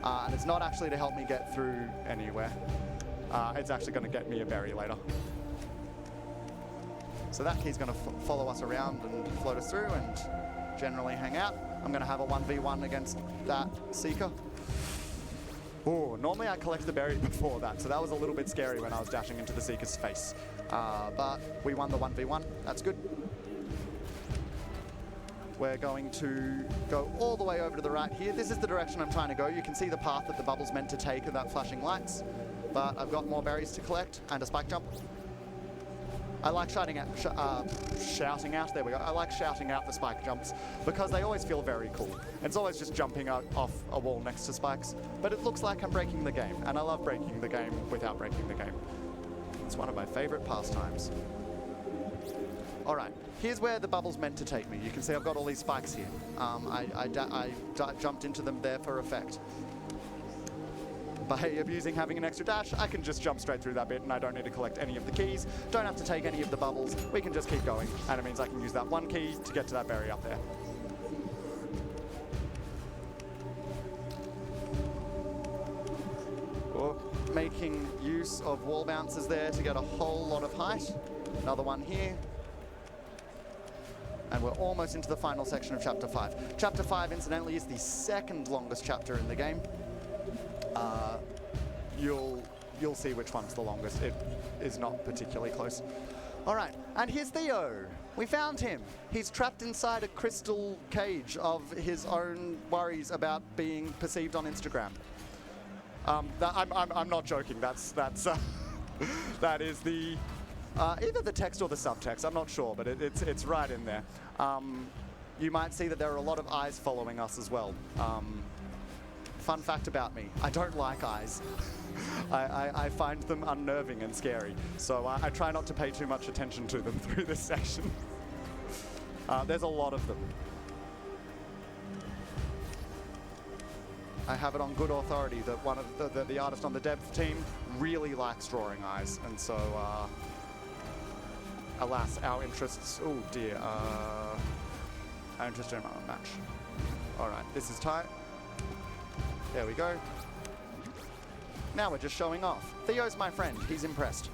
and it's not actually to help me get through anywhere. It's actually going to get me a berry later. So that key's going to follow us around and float us through and generally hang out. I'm going to have a 1v1 against that seeker. Oh, normally I collect the berry before that, so that was a little bit scary when I was dashing into the seeker's face. But we won the 1v1, that's good. We're going to go all the way over to the right here. This is the direction I'm trying to go. You can see the path that the bubble's meant to take of that flashing lights. But I've got more berries to collect and a spike jump. I like shouting out, there we go. I like shouting out the spike jumps because they always feel very cool. It's always just jumping out off a wall next to spikes, but it looks like I'm breaking the game, and I love breaking the game without breaking the game. It's one of my favorite pastimes. All right, here's where the bubble's meant to take me. You can see I've got all these spikes here. I jumped into them there for effect. By abusing having an extra dash, I can just jump straight through that bit and I don't need to collect any of the keys, don't have to take any of the bubbles, we can just keep going, and it means I can use that one key to get to that berry up there. Making use of wall bounces there to get a whole lot of height. Another one here. And we're almost into the final section of Chapter 5. Chapter 5, incidentally, is the second longest chapter in the game. You'll see which one's the longest. It is not particularly close. All right, and here's Theo. We found him. He's trapped inside a crystal cage of his own worries about being perceived on Instagram. I'm not joking. That is the either the text or the subtext. I'm not sure, but it's right in there. You might see that there are a lot of eyes following us as well. Fun fact about me, I don't like eyes. I find them unnerving and scary, so I try not to pay too much attention to them through this section. There's a lot of them. I have it on good authority that one of the artist on the dev team really likes drawing eyes, and so alas, our interests, oh dear, our interests don't match. All right, this is tight. There we go. Now we're just showing off. Theo's my friend, he's impressed.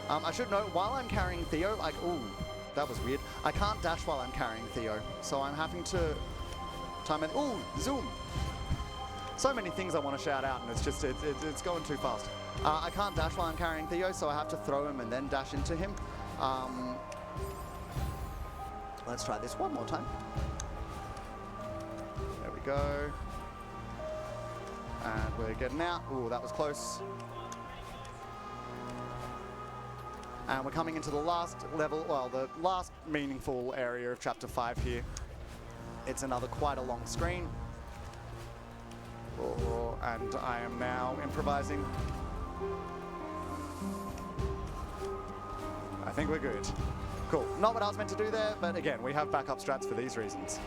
I should note, while I'm carrying Theo, ooh, that was weird. I can't dash while I'm carrying Theo, so I'm having to time it. Ooh, zoom. So many things I want to shout out, and it's just, it's going too fast. I can't dash while I'm carrying Theo, so I have to throw him and then dash into him. Let's try this one more time. There we go. And we're getting out. Ooh, that was close. And we're coming into the last level, well, the last meaningful area of Chapter 5 here. It's another quite a long screen. Oh, and I am now improvising. I think we're good. Cool. Not what I was meant to do there, but again, we have backup strats for these reasons.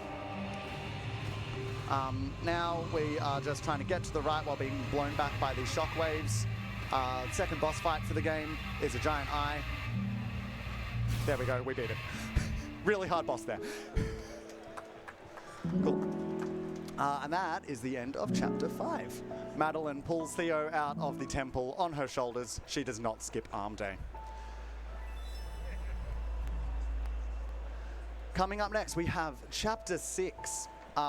Now we are just trying to get to the right while being blown back by these shockwaves. Second boss fight for the game is a giant eye. There we go, we beat it. Really hard boss there. Cool. And that is the end of Chapter 5. Madeline pulls Theo out of the temple on her shoulders. She does not skip arm day. Coming up next, we have Chapter 6,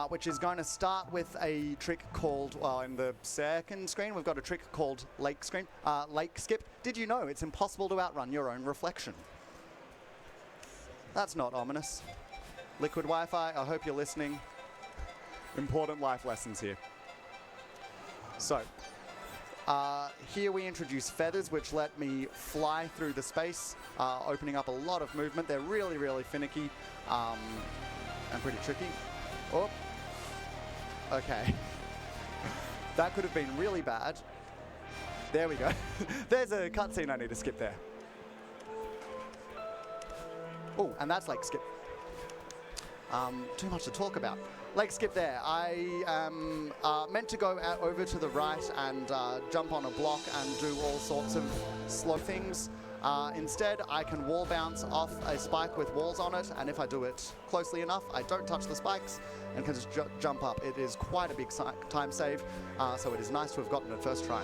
which is going to start with a trick called, well, in the second screen, we've got a trick called Lake Skip. Did you know it's impossible to outrun your own reflection? That's not ominous. Liquid Wi-Fi, I hope you're listening. Important life lessons here. So, here we introduce feathers, which let me fly through the space, opening up a lot of movement. They're really, really finicky and pretty tricky. Oh, okay. That could have been really bad. There we go. There's a cutscene I need to skip there. Oh, and that's Lake Skip. Too much to talk about. Lake Skip there. I am meant to go out over to the right and jump on a block and do all sorts of slow things. Instead, I can wall bounce off a spike with walls on it, and if I do it closely enough, I don't touch the spikes and can just jump up. It is quite a big time save, so it is nice to have gotten it first try.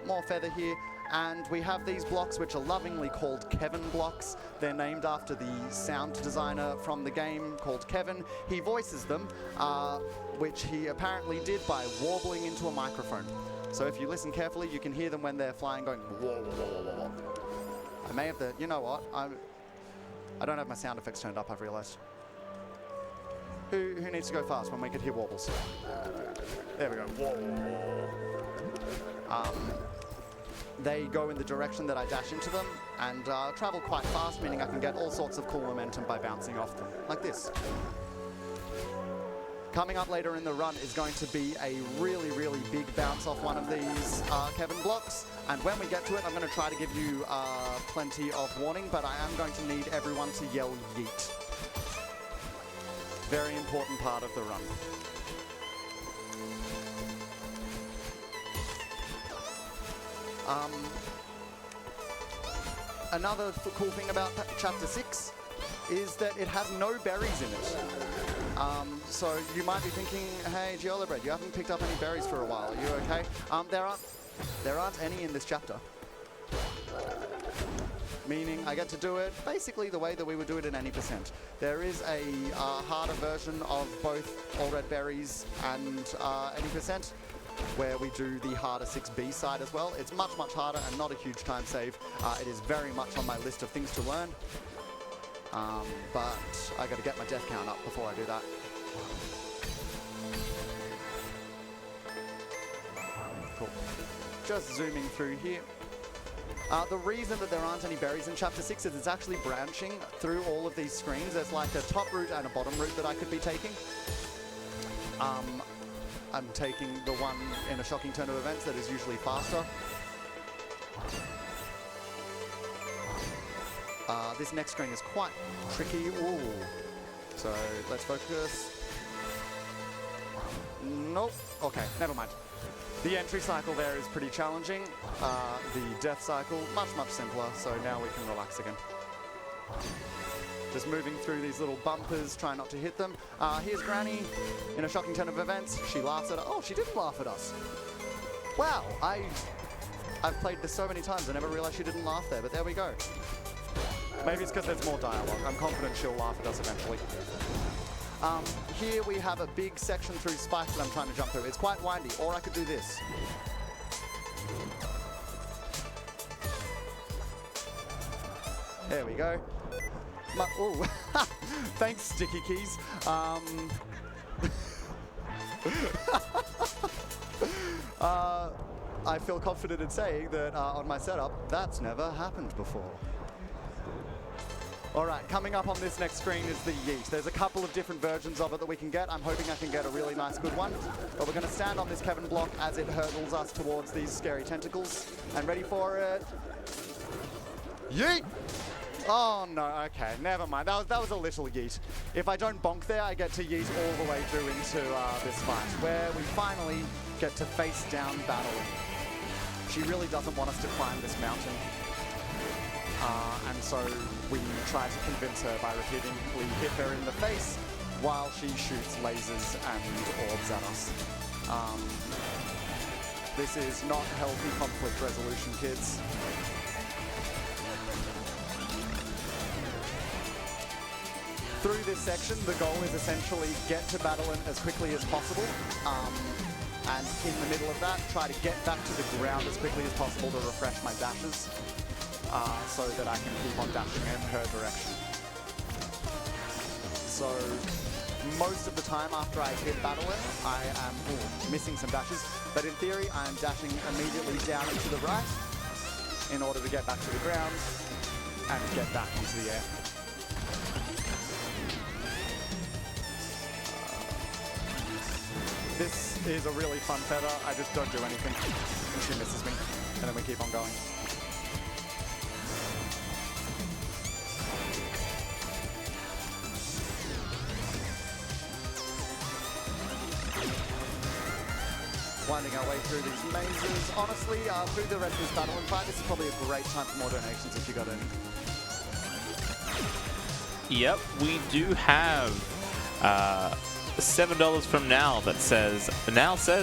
More feather here. And we have these blocks, which are lovingly called Kevin blocks. They're named after the sound designer from the game called Kevin. He voices them, which he apparently did by warbling into a microphone. So if you listen carefully, you can hear them when they're flying going whoa, whoa, whoa, whoa, whoa. I may have to, you know what, I don't have my sound effects turned up, I've realized. Who needs to go fast when we could hear wobbles? There we go. Whoa. They go in the direction that I dash into them and travel quite fast, meaning I can get all sorts of cool momentum by bouncing off them, like this. Coming up later in the run is going to be a really, really big bounce off one of these Kevin blocks. And when we get to it, I'm going to try to give you plenty of warning, but I am going to need everyone to yell yeet. Very important part of the run. Another cool thing about Chapter 6 is that it has no berries in it. So you might be thinking, hey, Geolubread, you haven't picked up any berries for a while. Are you okay? There aren't any in this chapter. Meaning I get to do it basically the way that we would do it in any percent. There is a harder version of both all red berries and any percent, where we do the harder 6B side as well. It's much, much harder and not a huge time save. It is very much on my list of things to learn. But I got to get my death count up before I do that. Cool. Just zooming through here. The reason that there aren't any berries in Chapter 6 is it's actually branching through all of these screens. There's like a top route and a bottom route that I could be taking. I'm taking the one in a shocking turn of events that is usually faster. This next screen is quite tricky. Ooh. So let's focus. Nope. Okay, never mind. The entry cycle there is pretty challenging. The death cycle, much, much simpler. So now we can relax again. Just moving through these little bumpers, trying not to hit them. Here's Granny in a shocking turn of events. She laughs at us. Oh, she didn't laugh at us. Wow, I've played this so many times, I never realized she didn't laugh there, but there we go. Maybe it's because there's more dialogue. I'm confident she'll laugh at us eventually. Here we have a big section through spikes that I'm trying to jump through. It's quite windy, or I could do this. There we go. Oh, thanks, Sticky Keys. I feel confident in saying that on my setup, that's never happened before. All right, coming up on this next screen is the yeet. There's a couple of different versions of it that we can get. I'm hoping I can get a really nice, good one. But we're going to stand on this Kevin block as it hurdles us towards these scary tentacles. And ready for it. Yeet! Oh, no, okay, never mind. That was a little yeet. If I don't bonk there, I get to yeet all the way through into this fight, where we finally get to face down battling. She really doesn't want us to climb this mountain. And so we try to convince her by repeatedly hit her in the face while she shoots lasers and orbs at us. This is not healthy conflict resolution, kids. Through this section, the goal is essentially get to Battlein as quickly as possible. And in the middle of that, try to get back to the ground as quickly as possible to refresh my dashes. So that I can keep on dashing in her direction. So most of the time after I hit Battlein, I am missing some dashes, but in theory I am dashing immediately down and to the right in order to get back to the ground and get back into the air. This is a really fun feather. I just don't do anything and she misses me, and then we keep on going. Winding our way through these mazes. Honestly, through the rest of this battle and fight, this is probably a great time for more donations if you got any. Yep, we do have $7 from Now that says,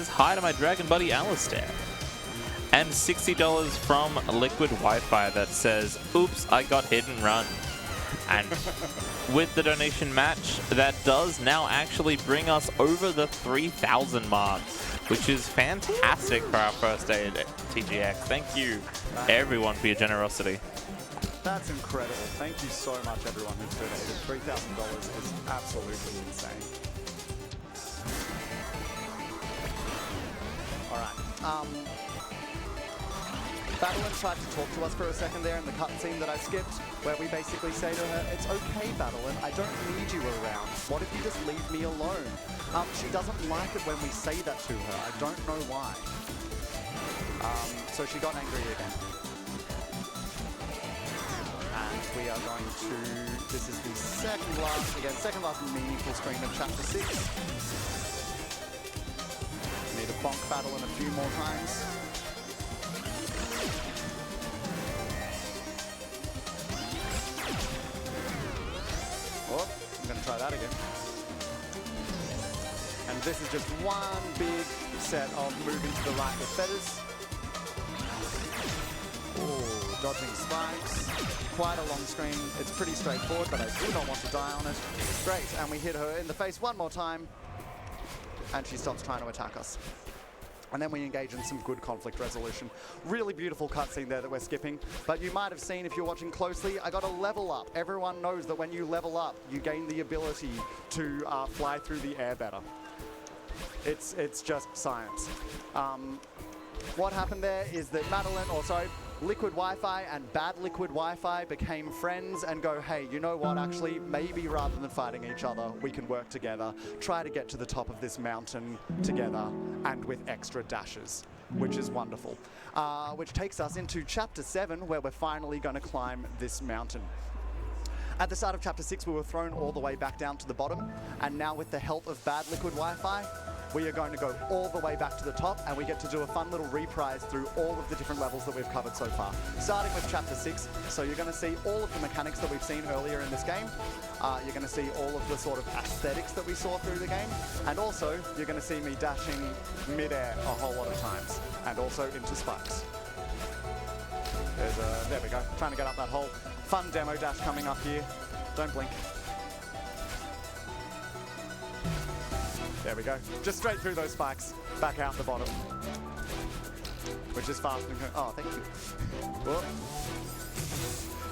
hi to my dragon buddy Alistair. And $60 from Liquid Wi-Fi that says, oops, I got hit and run. And with the donation match, that does now actually bring us over the 3,000 mark, which is fantastic for our first day at TGX. Thank you, everyone, for your generosity. That's incredible. Thank you so much, everyone who's donated. $3,000 is absolutely insane. All right. Battlein tried to talk to us for a second there in the cutscene that I skipped, where we basically say to her, it's okay, Battlein, I don't need you around. What if you just leave me alone? She doesn't like it when we say that to her. I don't know why. So she got angry again. And we are going to, this is the second last meaningful screen of Chapter 6. Need to bonk Battlein a few more times. Oh, I'm going to try that again. And this is just one big set of moving to the right with feathers. Oh, dodging spikes. Quite a long screen. It's pretty straightforward, but I do not want to die on it. Great, and we hit her in the face one more time. And she stops trying to attack us. And then we engage in some good conflict resolution. Really beautiful cutscene there that we're skipping. But you might have seen, if you're watching closely, I got a level up. Everyone knows that when you level up, you gain the ability to fly through the air better. It's just science. What happened there is that Liquid Wi-Fi and Bad Liquid Wi-Fi became friends and go, hey, you know what, actually, maybe rather than fighting each other, we can work together, try to get to the top of this mountain together, and with extra dashes, which is wonderful. Which takes us into Chapter 7, where we're finally going to climb this mountain. At the start of Chapter 6, we were thrown all the way back down to the bottom, and now with the help of Bad Liquid Wi-Fi, we are going to go all the way back to the top, and we get to do a fun little reprise through all of the different levels that we've covered so far. Starting with Chapter 6, so you're going to see all of the mechanics that we've seen earlier in this game. You're going to see all of the sort of aesthetics that we saw through the game, and also you're going to see me dashing mid-air a whole lot of times, and also into spikes. There we go, trying to get up that hole. Fun demo dash coming up here. Don't blink. There we go. Just straight through those spikes, back out the bottom. Which is fast and... Oh, thank you. Whoa.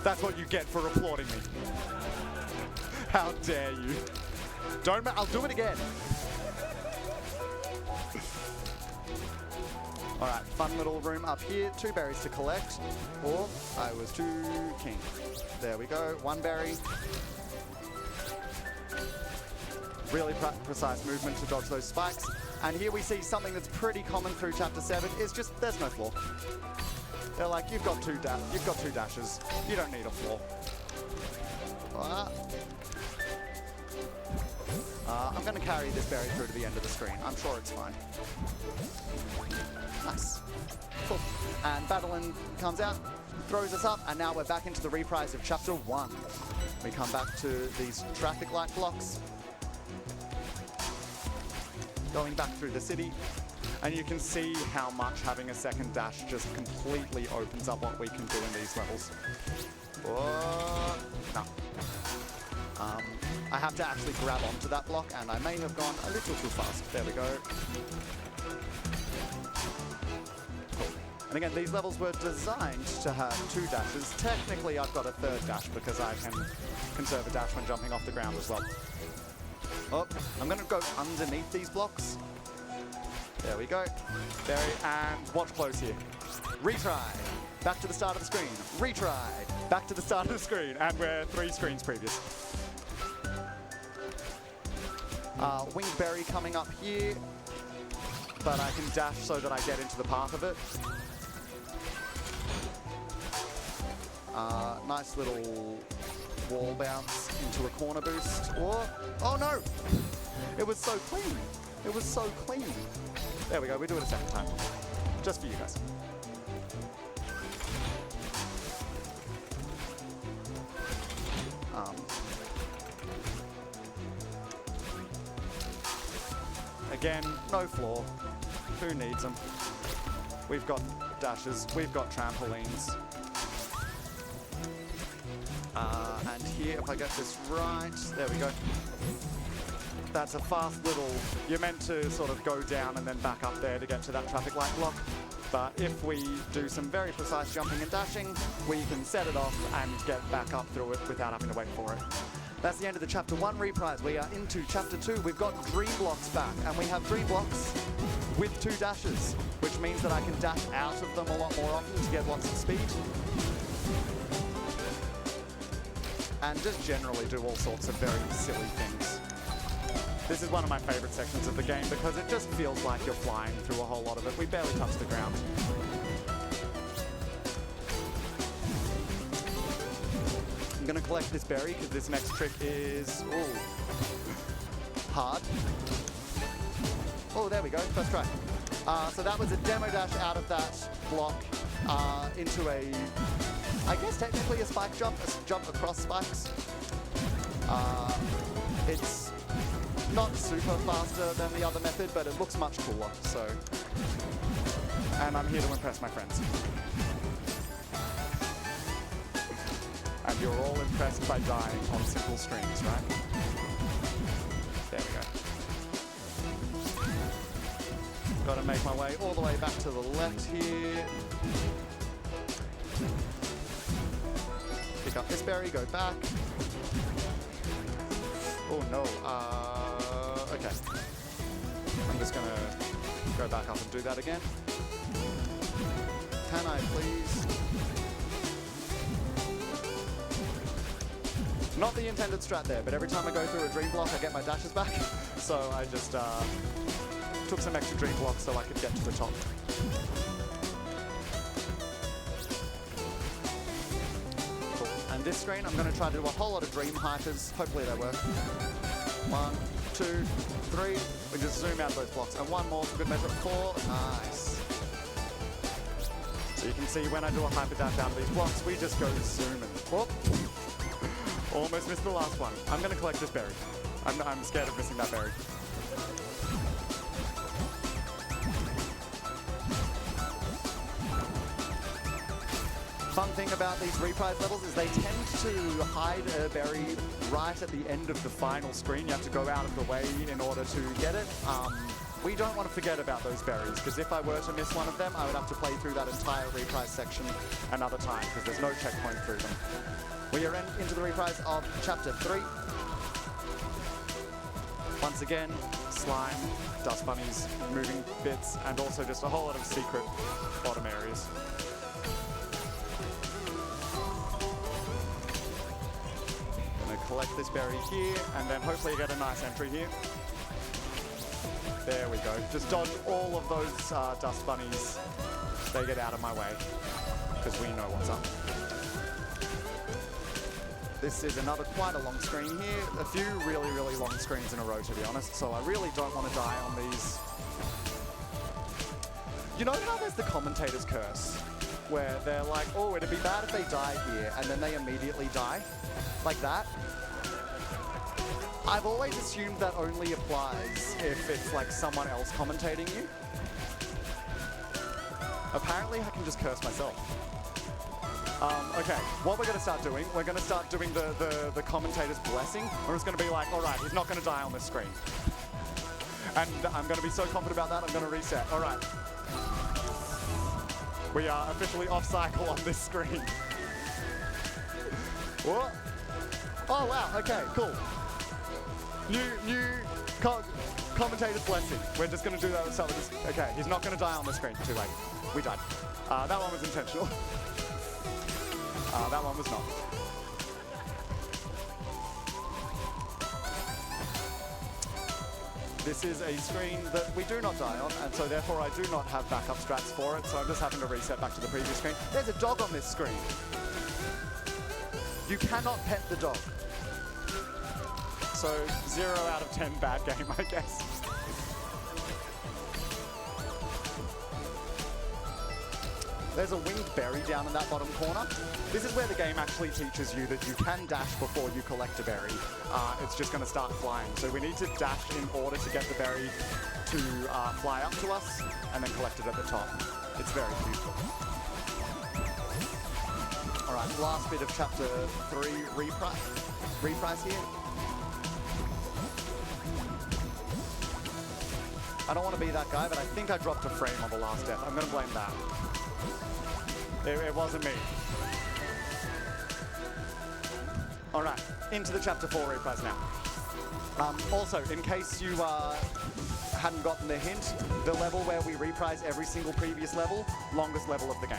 That's what you get for applauding me. How dare you. I'll do it again. All right, fun little room up here. 2 berries to collect. Or I was too keen. There we go. 1 berry. Really precise movement to dodge those spikes. And here we see something that's pretty common through Chapter 7 is just there's no floor. They're like, you've got 2 dashes. You don't need a floor. I'm going to carry this berry through to the end of the screen. I'm sure it's fine. Nice. Cool. And Battlein comes out, throws us up, and now we're back into the reprise of Chapter 1. We come back to these traffic light blocks. Going back through the city. And you can see how much having a second dash just completely opens up what we can do in these levels. Whoa. No. I have to actually grab onto that block, and I may have gone a little too fast. There we go. Cool. And again, these levels were designed to have 2 dashes. Technically, I've got a 3rd dash because I can conserve a dash when jumping off the ground as well. Oh, I'm going to go underneath these blocks. There we go. Berry, and watch close here. Retry. Back to the start of the screen. Retry. Back to the start of the screen. And we're 3 screens previous. Winged berry coming up here. But I can dash so that I get into the path of it. Nice little wall bounce into a corner boost. Oh no! It was so clean. It was so clean. There we go, we do it a second time. Just for you guys. Again, no floor. Who needs them? We've got dashes, we've got trampolines. And here, if I get this right, there we go. That's a fast little, you're meant to sort of go down and then back up there to get to that traffic light block. But if we do some very precise jumping and dashing, we can set it off and get back up through it without having to wait for it. That's the end of the Chapter 1 reprise. We are into Chapter 2. We've got dream blocks back, and we have dream blocks with 2 dashes, which means that I can dash out of them a lot more often to get lots of speed. And just generally do all sorts of very silly things. This is one of my favorite sections of the game because it just feels like you're flying through a whole lot of it. We barely touch the ground. I'm going to collect this berry because this next trick is hard. Oh, there we go. First try. So that was a demo dash out of that block into a, I guess technically a spike jump, a jump across spikes. It's not super faster than the other method, but it looks much cooler, so. And I'm here to impress my friends. And you're all impressed by dying on simple streams, right? There we go. Gotta make my way all the way back to the left here. Pick up this berry, go back. Oh no, okay. I'm just gonna go back up and do that again. Can I please? Not the intended strat there, but every time I go through a dream block, I get my dashes back. So I just took some extra dream blocks so I could get to the top. Cool. And this screen, I'm going to try to do a whole lot of dream hypers. Hopefully they work. 1, 2, 3. We just zoom out those blocks. And one more for good measure. 4. Nice. So you can see when I do a hyper dash out of these blocks, we just go zooming. Whoop. Almost missed the last one. I'm going to collect this berry. I'm scared of missing that berry. Fun thing about these reprise levels is they tend to hide a berry right at the end of the final screen. You have to go out of the way in order to get it. We don't want to forget about those berries, because if I were to miss one of them, I would have to play through that entire reprise section another time, because there's no checkpoint through them. We are into the reprise of Chapter 3. Once again, slime, dust bunnies, moving bits, and also just a whole lot of secret bottom areas. Gonna collect this berry here, and then hopefully get a nice entry here. There we go. Just dodge all of those dust bunnies. They get out of my way, because we know what's up. This is another quite a long screen here. A few really, really long screens in a row, to be honest, so I really don't want to die on these. You know how there's the commentator's curse? Where they're like, oh, it'd be bad if they die here, and then they immediately die? Like that? I've always assumed that only applies if it's like someone else commentating you. Apparently I can just curse myself. Okay, what we're going to start doing, we're going to start doing the commentator's blessing. We're just going to be like, all right, he's not going to die on this screen. And I'm going to be so confident about that, I'm going to reset. All right. We are officially off cycle on this screen. What? Oh, wow, okay, cool. New commentator's blessing. We're just going to do that with something. Okay, he's not going to die on the screen. Too late. We died. That one was intentional. That one was not. This is a screen that we do not die on, and so therefore I do not have backup strats for it, so I'm just having to reset back to the previous screen. There's a dog on this screen. You cannot pet the dog. So 0 out of 10 bad game, I guess. There's a winged berry down in that bottom corner. This is where the game actually teaches you that you can dash before you collect a berry. It's just going to start flying. So we need to dash in order to get the berry to fly up to us and then collect it at the top. It's very cute. All right, last bit of Chapter 3 reprise here. I don't want to be that guy, but I think I dropped a frame on the last death. I'm going to blame that. It wasn't me. All right, into the Chapter 4 reprise now. Also, in case you hadn't gotten the hint, the level where we reprise every single previous level, longest level of the game.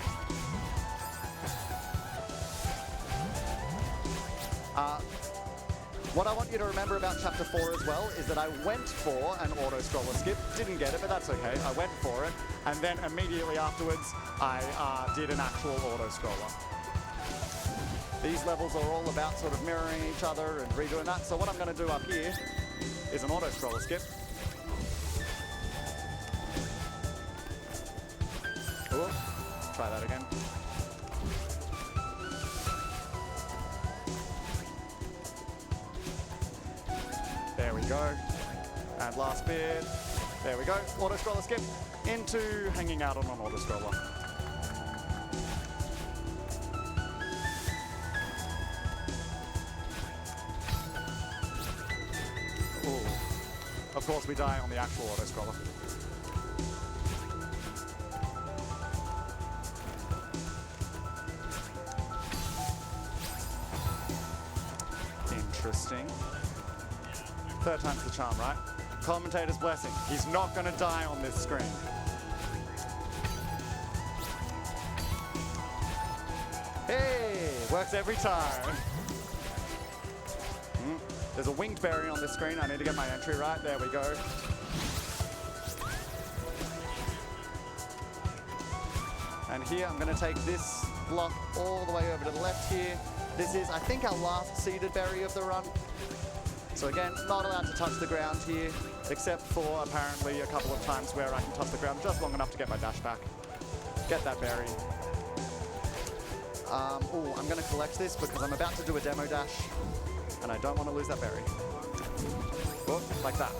What I want you to remember about Chapter 4 as well is that I went for an auto-scroller skip, didn't get it, but that's okay, I went for it, and then immediately afterwards I did an actual auto-scroller. These levels are all about sort of mirroring each other and redoing that, so what I'm going to do up here is an auto-scroller skip. Ooh, try that again. There we go. And last bit. There we go. Auto-scroller skip into hanging out on an auto-scroller. Ooh. Of course, we die on the actual auto-scroller. Interesting. Third time's the charm, right? Commentator's blessing. He's not going to die on this screen. Hey! Works every time. There's a winged berry on this screen. I need to get my entry right. There we go. And here I'm going to take this block all the way over to the left here. This is, I think, our last seeded berry of the run. So again, not allowed to touch the ground here, except for apparently a couple of times where I can touch the ground just long enough to get my dash back. Get that berry. Ooh, I'm going to collect this because I'm about to do a demo dash, and I don't want to lose that berry. Oh, like that.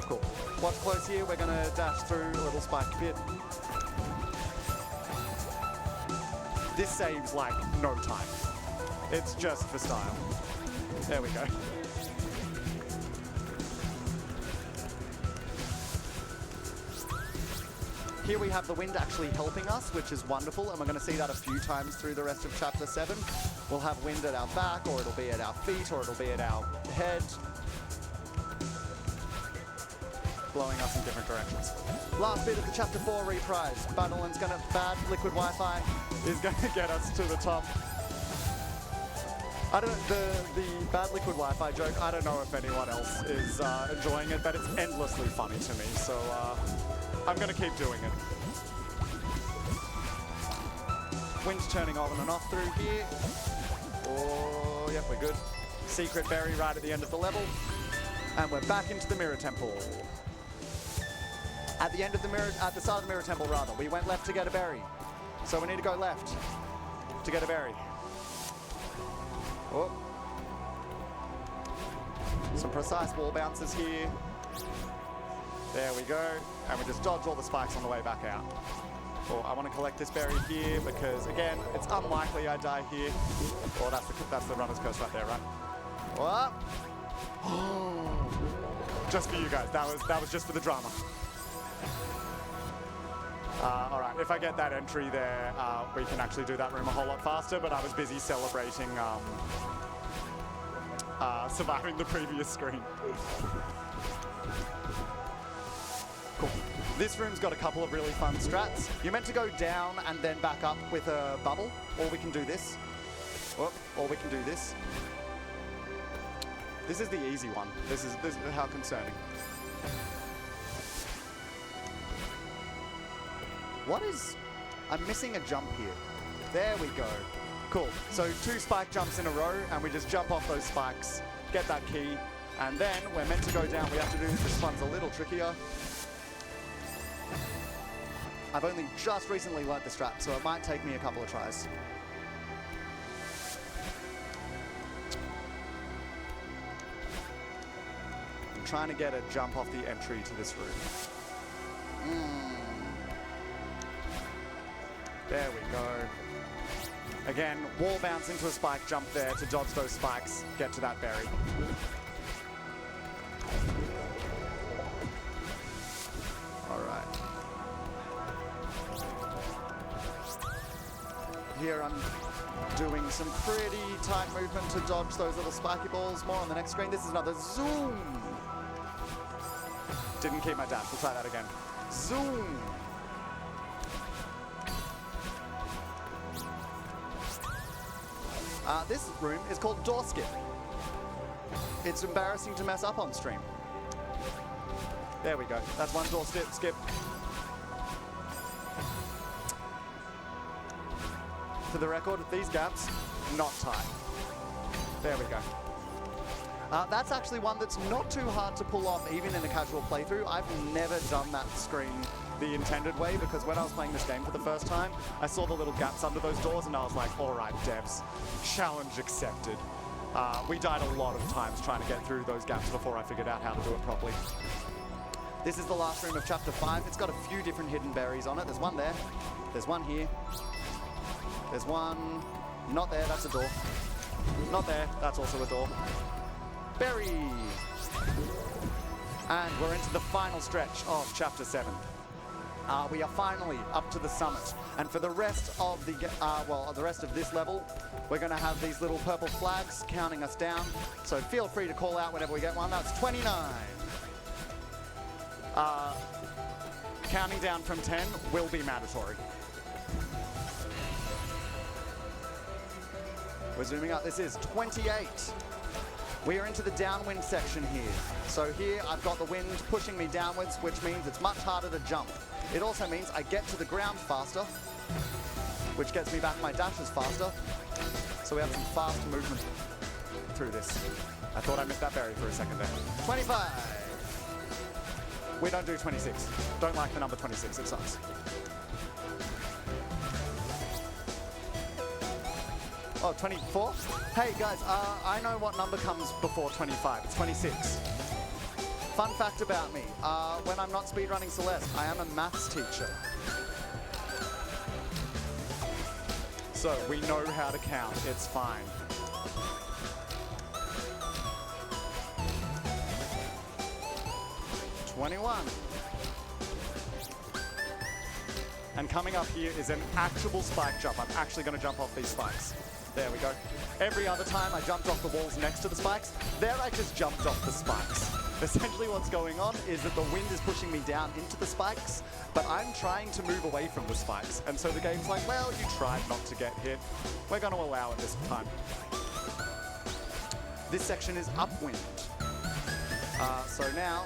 Cool. Watch close here, we're going to dash through a little spiked pit. This saves like no time. It's just for style. There we go. Here we have the wind actually helping us, which is wonderful, and we're going to see that a few times through the rest of Chapter 7. We'll have wind at our back, or it'll be at our feet, or it'll be at our head, blowing us in different directions. Last bit of the Chapter 4 reprise. Bad liquid Wi-Fi is going to get us to the top. I don't the bad liquid Wi-Fi joke, I don't know if anyone else is enjoying it, but it's endlessly funny to me, so I'm going to keep doing it. Wind's turning on and off through here. Oh, yep, we're good. Secret berry right at the end of the level. And we're back into the Mirror Temple. At the start of the Mirror Temple, rather, we went left to get a berry. So we need to go left to get a berry. Oh. Some precise wall bounces here. There we go. And we just dodge all the spikes on the way back out. Oh, I want to collect this berry here because, again, it's unlikely I die here. Oh, that's the runner's curse right there, right? What? Just for you guys. That was just for the drama. All right, if I get that entry there, we can actually do that room a whole lot faster, but I was busy celebrating surviving the previous screen. Cool. This room's got a couple of really fun strats. You're meant to go down and then back up with a bubble, or we can do this. Oh, or we can do this. This is the easy one. This is how concerning. I'm missing a jump here. There we go. Cool. So 2 spike jumps in a row, and we just jump off those spikes, get that key, and then we're meant to go down. We have to do this. This one's a little trickier. I've only just recently learnt the strat, so it might take me a couple of tries. I'm trying to get a jump off the entry to this room. There we go. Again, wall bounce into a spike jump there to dodge those spikes, get to that berry. All right. Here I'm doing some pretty tight movement to dodge those little spiky balls. More on the next screen. This is another zoom. Didn't keep my dash. We'll try that again. Zoom. This room is called Door Skip. It's embarrassing to mess up on stream. There we go. That's one door skip. For the record, these gaps, not tight. There we go. That's actually one that's not too hard to pull off, even in a casual playthrough. I've never done that screen the intended way, because when I was playing this game for the first time, I saw the little gaps under those doors, and I was like, all right, devs, challenge accepted. We died a lot of times trying to get through those gaps before I figured out how to do it properly. This is the last room of Chapter 5. It's got a few different hidden berries on it. There's one there. There's one here. There's one not there. That's a door. Not there. That's also a door. Berries! And we're into the final stretch of Chapter 7. We are finally up to the summit, and for the rest of the rest of this level, we're going to have these little purple flags counting us down. So feel free to call out whenever we get one. That's 29. Counting down from 10 will be mandatory. We're zooming up. This is 28. We are into the downwind section here. So here I've got the wind pushing me downwards, which means it's much harder to jump. It also means I get to the ground faster, which gets me back my dashes faster. So we have some fast movement through this. I thought I missed that berry for a second there. 25. We don't do 26. Don't like the number 26, it sucks. Oh, 24? Hey guys, I know what number comes before 25. It's 26. Fun fact about me, when I'm not speedrunning Celeste, I am a maths teacher. So we know how to count. It's fine. $21. And coming up here is an actual spike jump. I'm actually going to jump off these spikes. There we go. Every other time I jumped off the walls next to the spikes, there I just jumped off the spikes. Essentially what's going on is that the wind is pushing me down into the spikes, but I'm trying to move away from the spikes. And so the game's like, well, you tried not to get hit. We're going to allow it this time. This section is upwind. So now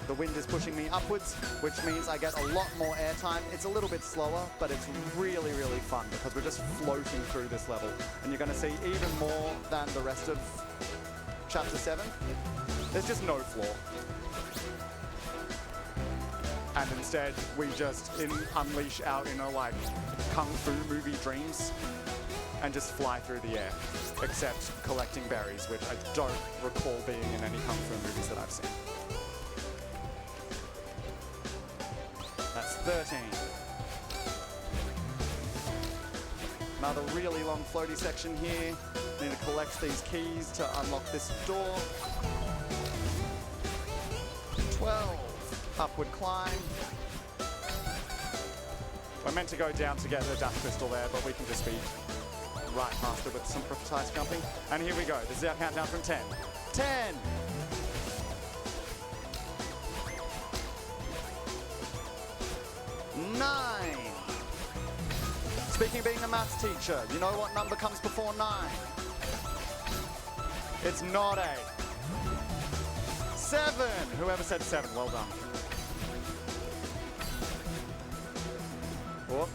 the wind is pushing me upwards, which means I get a lot more airtime. It's a little bit slower, but it's really, really fun because we're just floating through this level. And you're going to see even more than the rest of Chapter 7. There's just no floor. And instead, we just unleash our inner, like, kung fu movie dreams and just fly through the air, except collecting berries, which I don't recall being in any kung fu movies that I've seen. That's 13. Another really long floaty section here. Need to collect these keys to unlock this door. 12. Upward climb. We're meant to go down to get the dash crystal there, but we can just be right past it with some precise jumping. And here we go. This is our countdown from 10. 10! 9! Speaking of being a maths teacher, you know what number comes before 9? It's not 8. 7! Whoever said 7, well done. Whoop.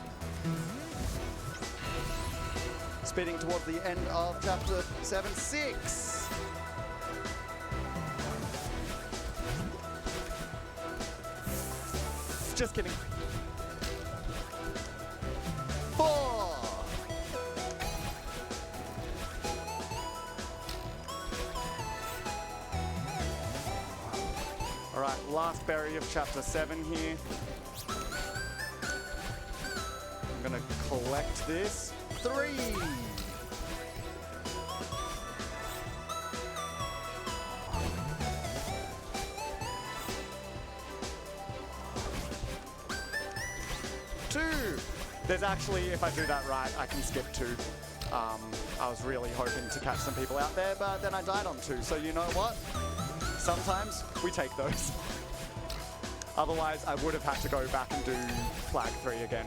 Speeding towards the end of Chapter 7, 6. Just kidding. 4. All right, last berry of Chapter 7 here. I'm gonna collect this. 3. There's actually, if I do that right, I can skip 2. I was really hoping to catch some people out there, but then I died on 2. So you know what? Sometimes we take those. Otherwise, I would have had to go back and do flag 3 again.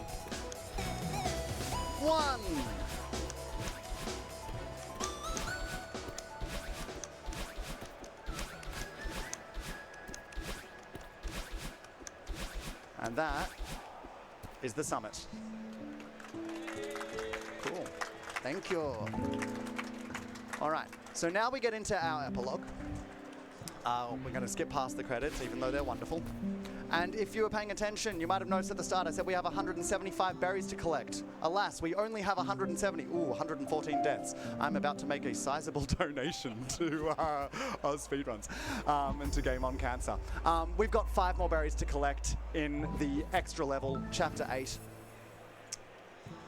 1! And that is the summit. Cool. Thank you. All right, so now we get into our epilogue. We're going to skip past the credits, even though they're wonderful. And if you were paying attention, you might have noticed at the start I said we have 175 berries to collect. Alas, we only have 170. Ooh, 114 deaths. I'm about to make a sizable donation to AusSpeedruns and to Game On Cancer. We've got 5 more berries to collect in the extra level, Chapter 8.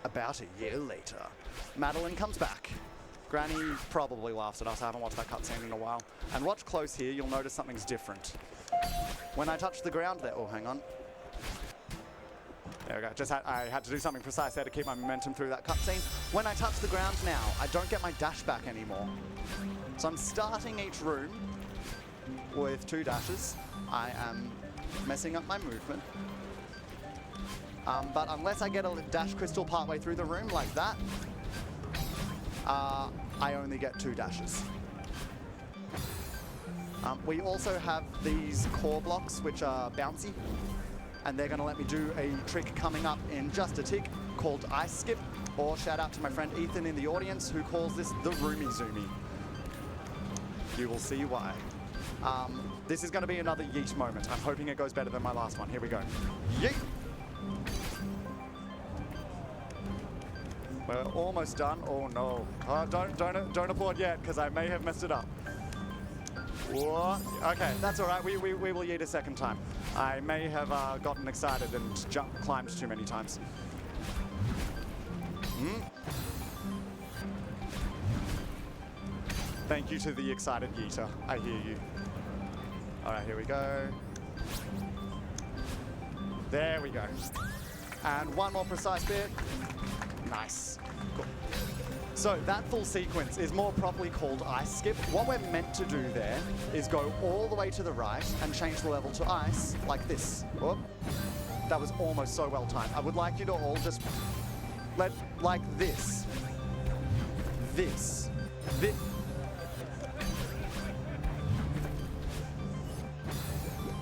About a year later, Madeline comes back. Granny probably laughs at us. I haven't watched that cutscene in a while. And watch close here, you'll notice something's different. When I touch the ground there, oh, hang on. There we go. I had to do something precise there to keep my momentum through that cutscene. When I touch the ground now, I don't get my dash back anymore. So I'm starting each room with 2 dashes. I am messing up my movement. But unless I get a dash crystal partway through the room like that, I only get 2 dashes. We also have these core blocks, which are bouncy, and they're going to let me do a trick coming up in just a tick called Ice Skip, or shout out to my friend Ethan in the audience who calls this the Roomy Zoomy. You will see why. This is going to be another yeet moment. I'm hoping it goes better than my last one. Here we go. Yeet! We're almost done. Oh no. Don't applaud yet, because I may have messed it up. What? Okay, that's all right. We will yeet a second time. I may have gotten excited and climbed too many times. Thank you to the excited yeeter. I hear you. All right, here we go. There we go. And one more precise bit. Nice. Cool. So that full sequence is more properly called ice skip. What we're meant to do there is go all the way to the right and change the level to ice like this. Whoop. That was almost so well timed. I would like you to all just let, like this. This.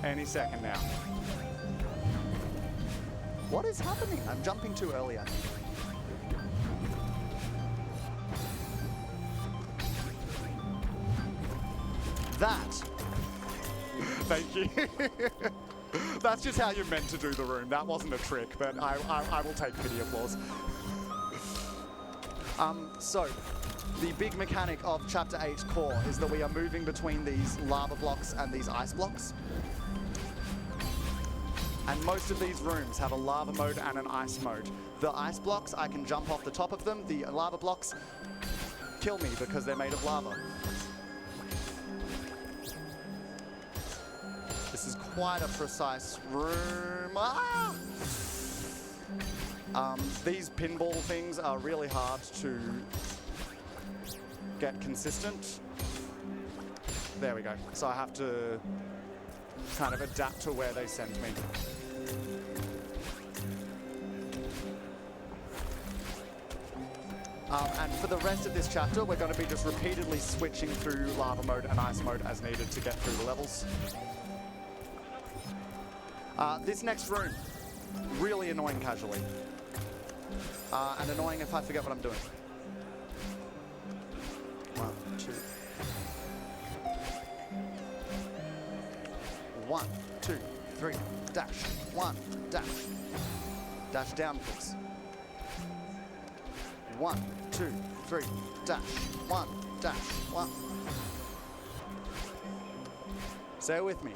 Any second now. What is happening? I'm jumping too early, I think. That. Thank you. That's just how you're meant to do the room. That wasn't a trick, but I will take pity applause. So, the big mechanic of Chapter 8 core is that we are moving between these lava blocks and these ice blocks. And most of these rooms have a lava mode and an ice mode. The ice blocks, I can jump off the top of them. The lava blocks kill me because they're made of lava. This is quite a precise room. Ah! These pinball things are really hard to get consistent. There we go. So I have to kind of adapt to where they send me. And for the rest of this chapter, we're going to be just repeatedly switching through lava mode and ice mode as needed to get through the levels. This next room, really annoying casually. And annoying if I forget what I'm doing. 1, 2. 1, 2, 3, dash, 1, dash. Dash down, please. 1, 2, 3, dash, 1, dash, 1. Say it with me.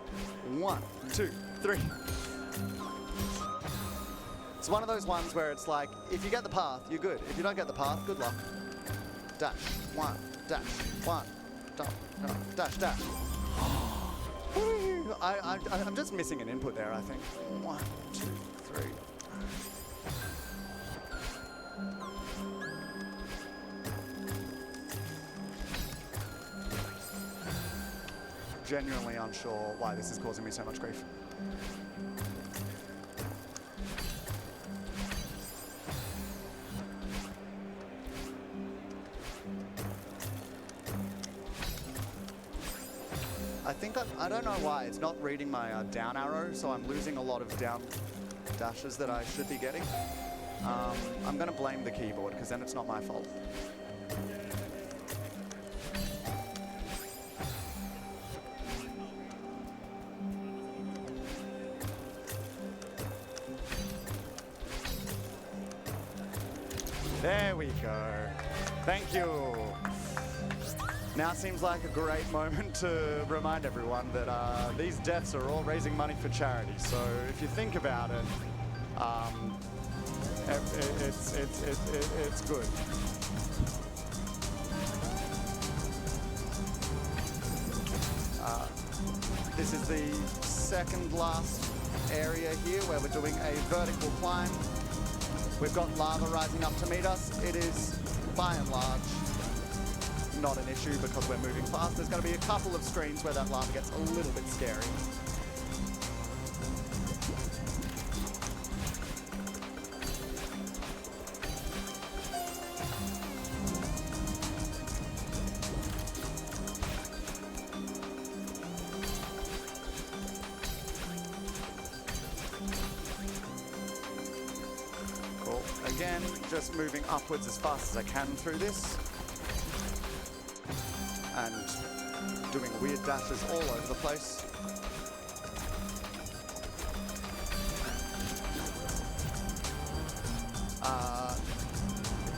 1, 2, 3. It's one of those ones where it's like, if you get the path, you're good. If you don't get the path, good luck. Dash, 1, dash, 1, dash, dash. I'm just missing an input there, I think. 1, 2, 3. Genuinely unsure why this is causing me so much grief. I don't know why, it's not reading my down arrow, so I'm losing a lot of down dashes that I should be getting. I'm going to blame the keyboard, because then it's not my fault. There we go. Thank you. Now seems like a great moment to remind everyone that these deaths are all raising money for charity. So if you think about it, it's good. This is the second last area here where we're doing a vertical climb. We've got lava rising up to meet us. It is, by and large, not an issue because we're moving fast. There's going to be a couple of screens where that lava gets a little bit scary. Cool. Again, just moving upwards as fast as I can through this. And doing weird dashes all over the place.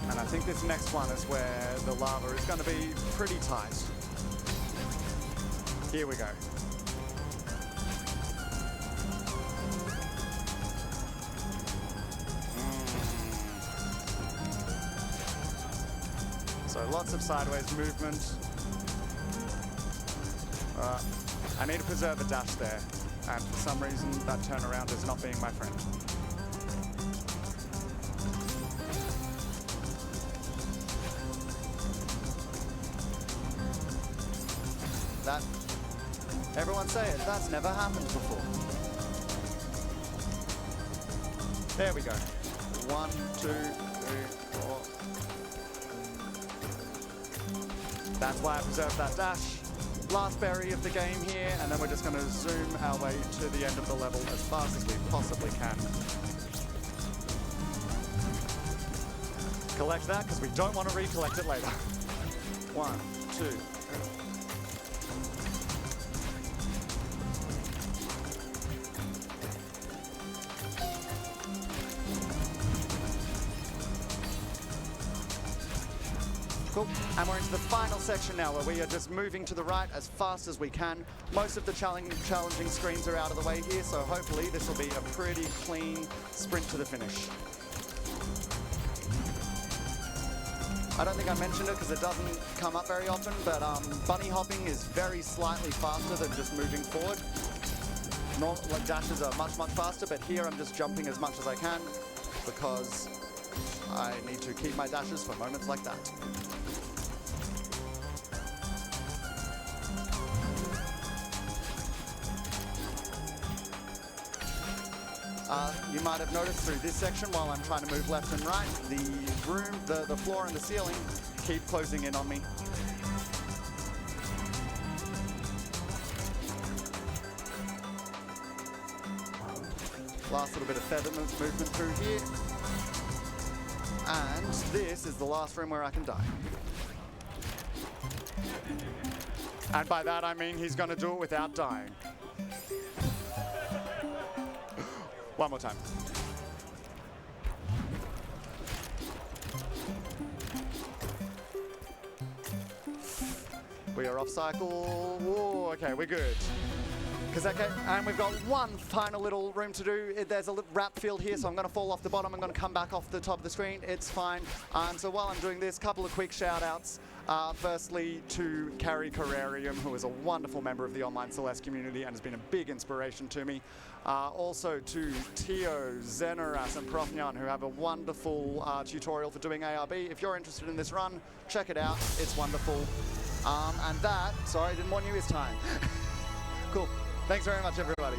And I think this next one is where the lava is going to be pretty tight. Here we go. So lots of sideways movement. I need to preserve a dash there, and for some reason that turnaround is not being my friend. That, everyone say it, that's never happened before. There we go. 1, 2, 3, 4. That's why I preserved that dash. Last berry of the game here, and then we're just going to zoom our way to the end of the level as fast as we possibly can. Collect that, because we don't want to recollect it later. 1, 2. Cool. And we're into the final section now where we are just moving to the right as fast as we can. Most of the challenging screens are out of the way here, so hopefully this will be a pretty clean sprint to the finish. I don't think I mentioned it because it doesn't come up very often, but bunny hopping is very slightly faster than just moving forward. Like dashes are much, much faster, but here I'm just jumping as much as I can because I need to keep my dashes for moments like that. You might have noticed through this section while I'm trying to move left and right, the floor and the ceiling keep closing in on me. Last little bit of feather movement through here. And this is the last room where I can die. And by that I mean he's going to do it without dying. One more time. We are off cycle. Whoa, okay, we're good. And we've got one final little room to do. There's a little wrap field here, so I'm going to fall off the bottom. I'm going to come back off the top of the screen. It's fine. So while I'm doing this, a couple of quick shout-outs. Firstly, to Carrie Carrarium, who is a wonderful member of the online Celeste community and has been a big inspiration to me. Also to Tio, Zenaras, and Profnyan, who have a wonderful tutorial for doing ARB. If you're interested in this run, check it out. It's wonderful. And that, sorry, I didn't warn you, is time. Cool. Thanks very much, everybody.